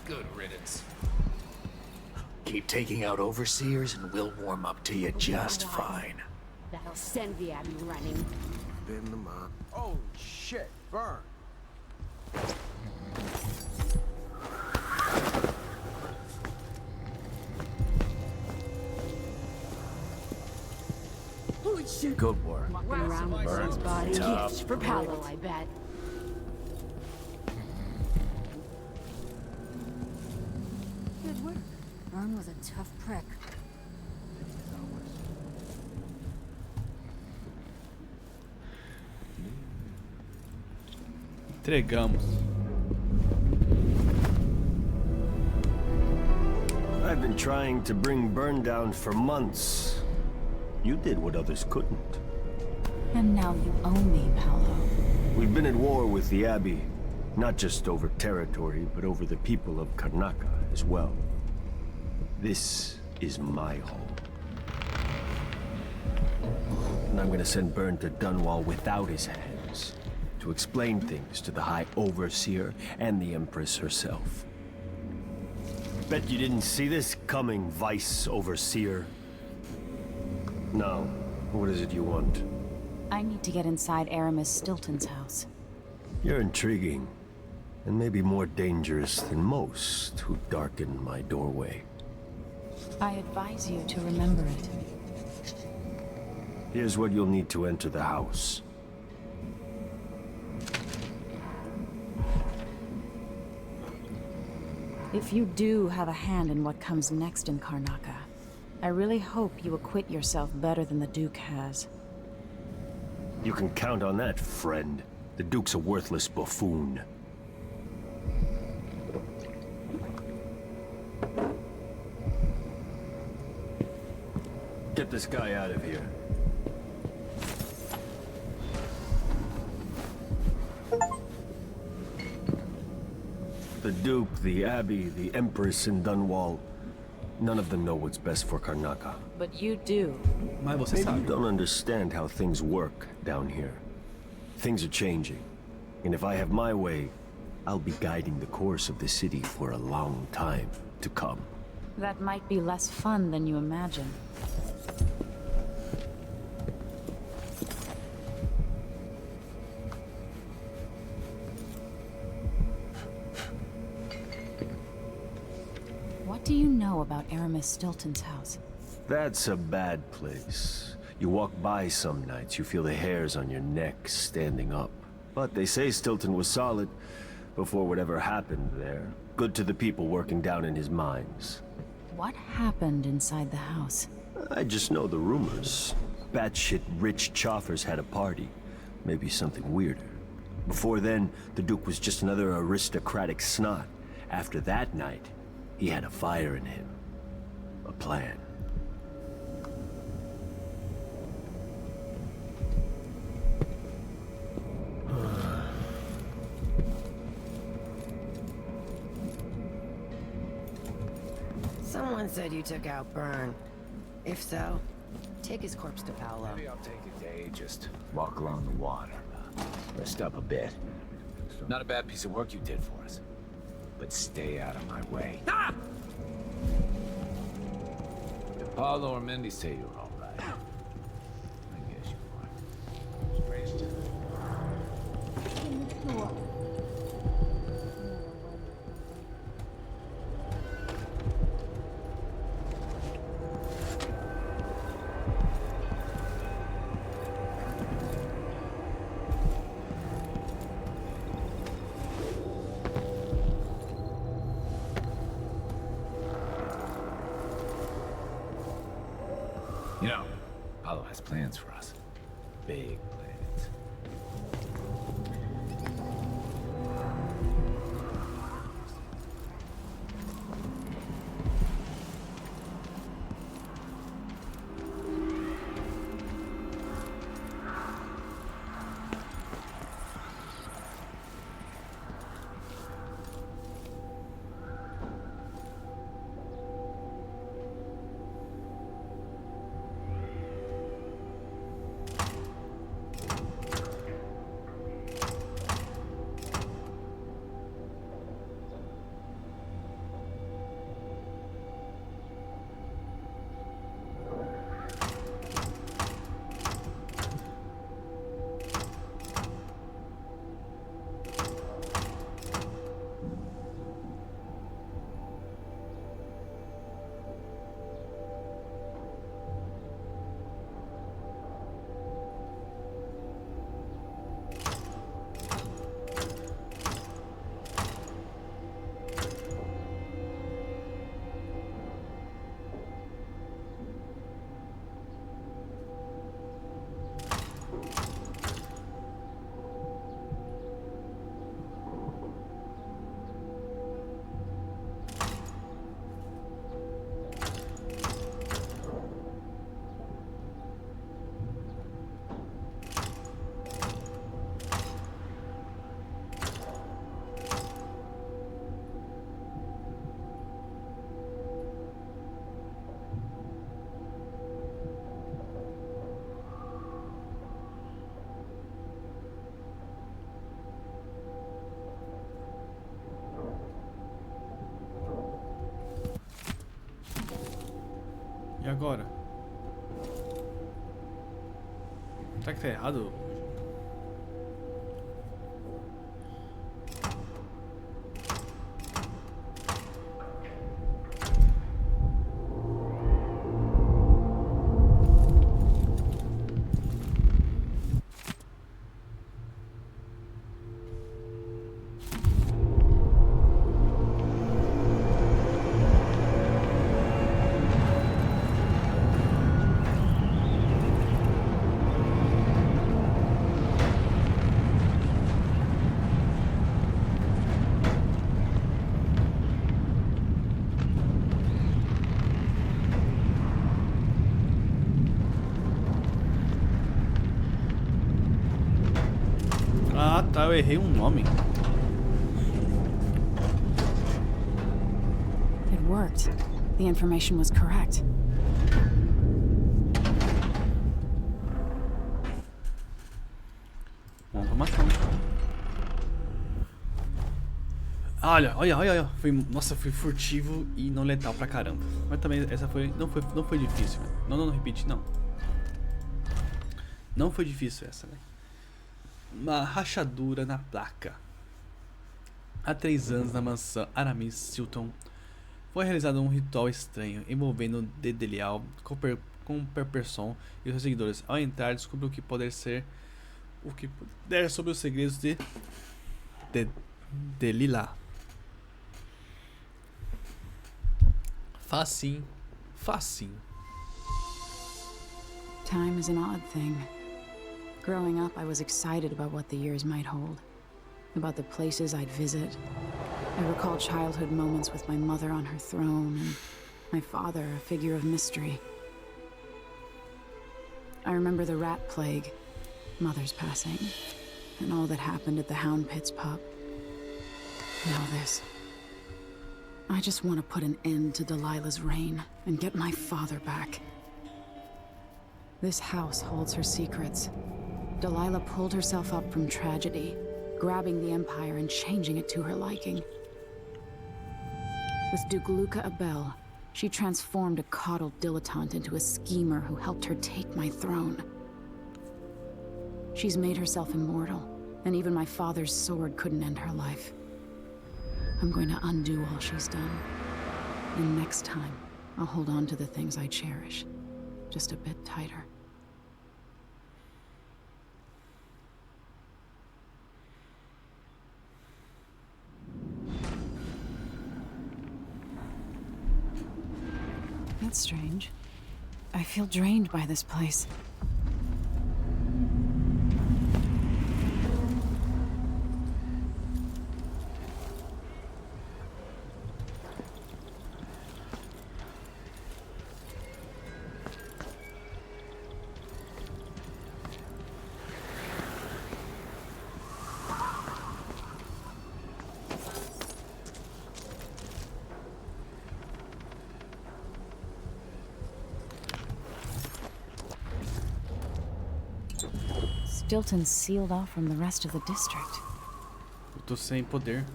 Good riddance. Keep taking out overseers and we'll warm up to you just fine. That'll send the Abbey running. Been the mom. Oh shit, burn. Holy shit. Good work. Walking around with Burn his body. tough. Gifts for Paolo, I bet. Good work. Vern was a tough prick. Entregamos. I've been trying to bring Burn down for months. You did what others couldn't. And now you own me, Paolo. We've been at war with the Abbey, not just over territory, but over the people of Karnaca as well. This is my home. And I'm gonna send Burn to Dunwall without his hands, to explain things to the High Overseer and the Empress herself. Bet you didn't see this coming, Vice Overseer. Now, what is it you want? I need to get inside Aramis Stilton's house. You're intriguing, and maybe more dangerous than most who darken my doorway. I advise you to remember it. Here's what you'll need to enter the house. If you do have a hand in what comes next in Karnaca, I really hope you acquit yourself better than the Duke has. You can count on that, friend. The Duke's a worthless buffoon. Get this guy out of here. The Duke, the Abbey, the Empress in Dunwall. None of them know what's best for Karnaca. But you do. Maybe you don't understand how things work down here. Things are changing. And if I have my way, I'll be guiding the course of the city for a long time to come. That might be less fun than you imagine. What do you know about Aramis Stilton's house? That's a bad place. You walk by some nights, you feel the hairs on your neck standing up. But they say Stilton was solid before whatever happened there. Good to the people working down in his mines. What happened inside the house? I just know the rumors. Batshit rich choffers had a party. Maybe something weirder. Before then, the Duke was just another aristocratic snot. After that night, he had a fire in him. A plan. Someone said you took out Burn. If so, take his corpse to Paolo. Maybe I'll take a day, just walk along the water. Rest up a bit. Not a bad piece of work you did for us. But stay out of my way. Ah! Did Paolo or Mindy say you were all right? I guess you are. Strange to... You know, Paolo has plans for us. Big plans. E agora? Será que tá errado? Ah tá, eu errei um nome. It worked. The information was correct. Vamos pra matar. Olha. Nossa, fui furtivo e não letal pra caramba. Mas também essa não foi difícil. Não repite, não. Não foi difícil essa, né? Uma rachadura na placa. Há 3 anos, na mansão Aramis Silton, foi realizado um ritual estranho envolvendo Dedelial com Perperson e seus seguidores. Ao entrar, descobriu o que puder sobre os segredos de Delila. Facinho. Time is an odd thing. Growing up, I was excited about what the years might hold, about the places I'd visit. I recall childhood moments with my mother on her throne, and my father, a figure of mystery. I remember the rat plague, Mother's passing, and all that happened at the Hound Pit's pub. Now this. I just want to put an end to Delilah's reign and get my father back. This house holds her secrets. Delilah pulled herself up from tragedy, grabbing the Empire and changing it to her liking. With Duke Luca Abel, she transformed a coddled dilettante into a schemer who helped her take my throne. She's made herself immortal, and even my father's sword couldn't end her life. I'm going to undo all she's done. And next time, I'll hold on to the things I cherish, just a bit tighter. That's strange. I feel drained by this place. Stilton's sealed off from the rest of the district. Eu tô sem poder.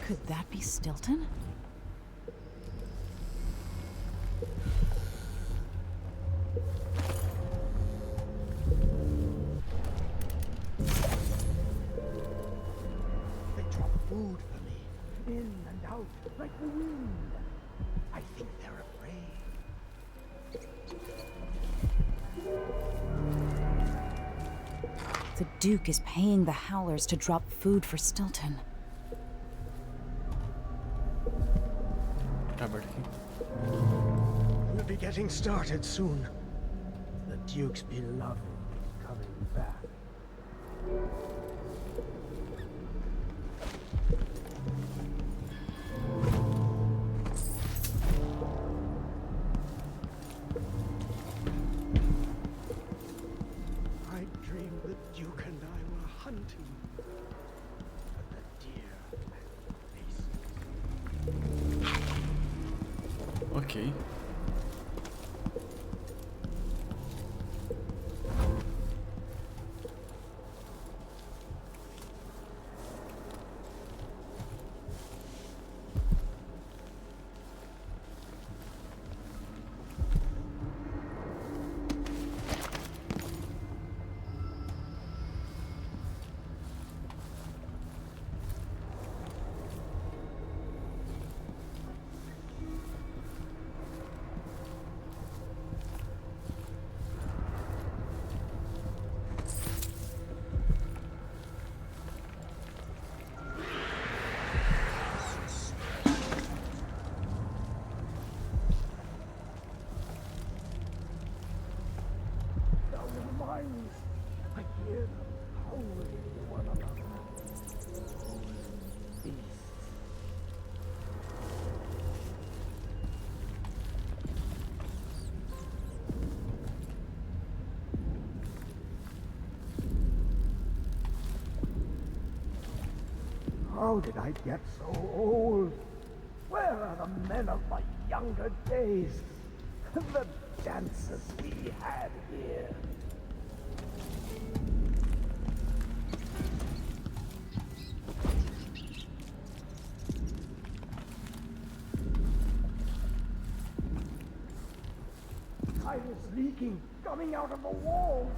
Could that be Stilton? They drop food for me, in and out, like the wind. I think they're afraid. The Duke is paying the Howlers to drop food for Stilton. We'll be getting started soon. The Duke's beloved is coming back. Ok. I hear them howling to one another. Beasts. How did I get so old? Where are the men of my younger days? The dances we had here. I was leaking, coming out of the walls.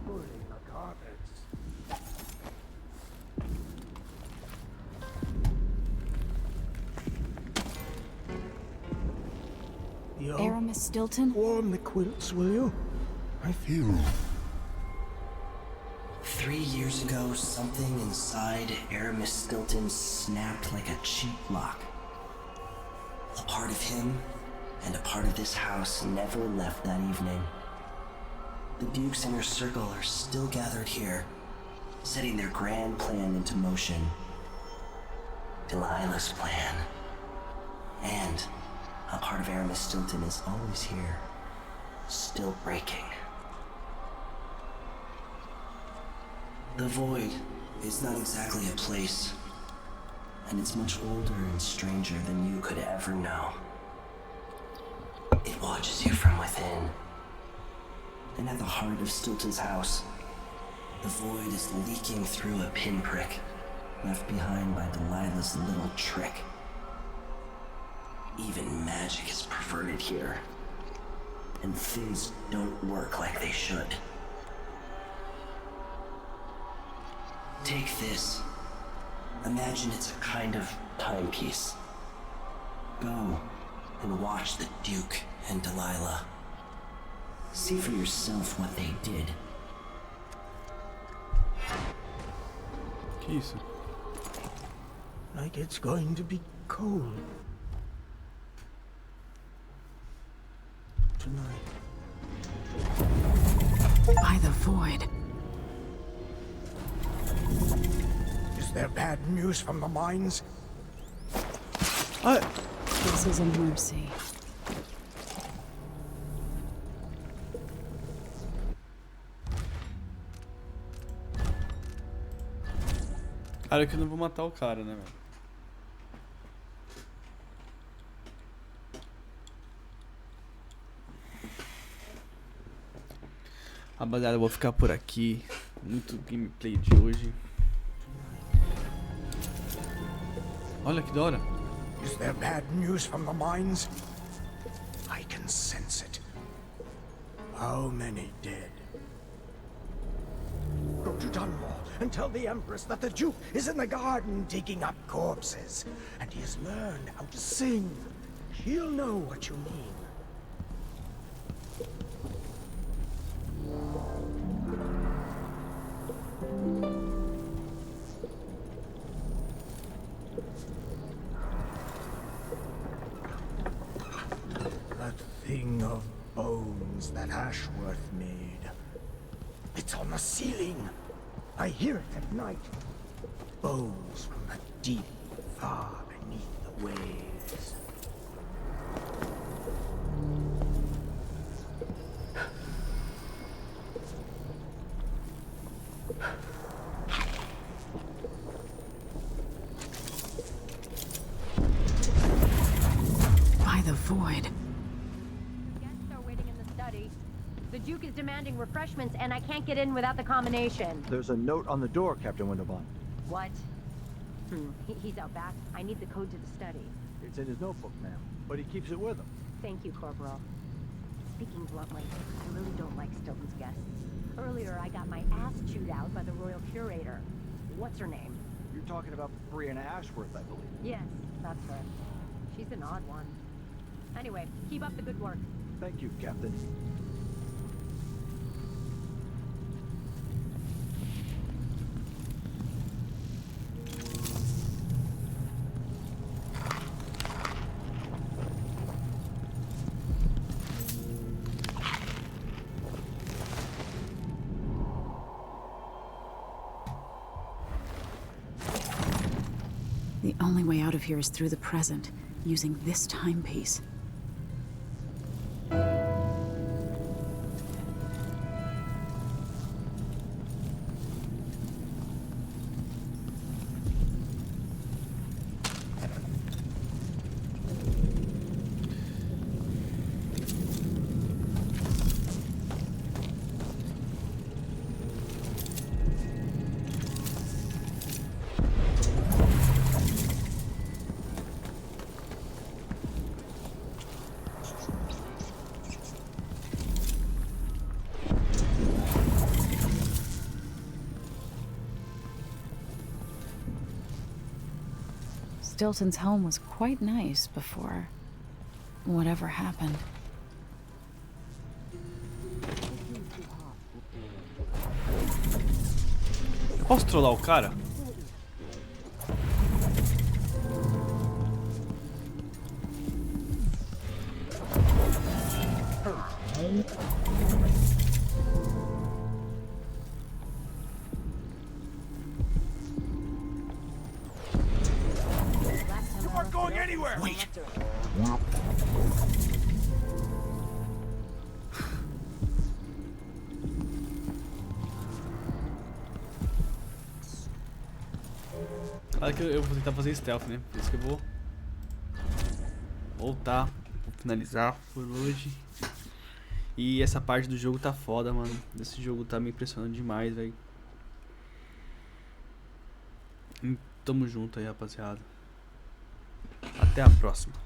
Pulling the carpets. Aramis Stilton? Warm the quilts, will you? I feel... 3 years ago, something inside Aramis Stilton snapped like a cheap lock. A part of him and a part of this house never left that evening. The Duke's inner circle are still gathered here, setting their grand plan into motion. Delilah's plan. And a part of Aramis Stilton is always here, still breaking. The Void is not exactly a place, and it's much older and stranger than you could ever know. It watches you from within. And at the heart of Stilton's house, the Void is leaking through a pinprick left behind by Delilah's little trick. Even magic is perverted here, and things don't work like they should. Take this. Imagine it's a kind of timepiece. Go and watch the Duke and Delilah. See for yourself what they did. Que isso? Like it's going to be cold. Tonight. By the Void. Is there bad news from the mines? This is a mercy. Cara, que eu não vou matar o cara, né, velho? Rapaziada, eu vou ficar por aqui. Muito gameplay de hoje. Olha que da hora. Is there bad news from the mines? I can sense it. How many dead? Go to Dunwall and tell the Empress that the Duke is in the garden digging up corpses. And he has learned how to sing. She'll know what you mean. That thing of bones that Ashworth made. It's on the ceiling. I hear it at night. Bones from the deep, far beneath the waves. void. Guests are waiting in the study. The Duke is demanding refreshments, and I can't get in without the combination. There's a note on the door, Captain Winterbond. What? He's out back. I need the code to the study. It's in his notebook, ma'am, but he keeps it with him. Thank you, Corporal. Speaking bluntly, I really don't like Stilton's guests. Earlier, I got my ass chewed out by the Royal Curator. What's her name? You're talking about Brianna Ashworth, I believe. Yes, that's her. She's an odd one. Anyway, keep up the good work. Thank you, Captain. The only way out of here is through the present, using this timepiece. Stilton's home was quite nice before whatever happened. Eu posso trollar o cara? Going anywhere! Wait! Claro que eu vou tentar fazer stealth, né? Por isso que eu vou voltar, vou finalizar por hoje. E essa parte do jogo tá foda, mano. Esse jogo tá me impressionando demais, velho. Tamo junto aí, rapaziada. Até a próxima.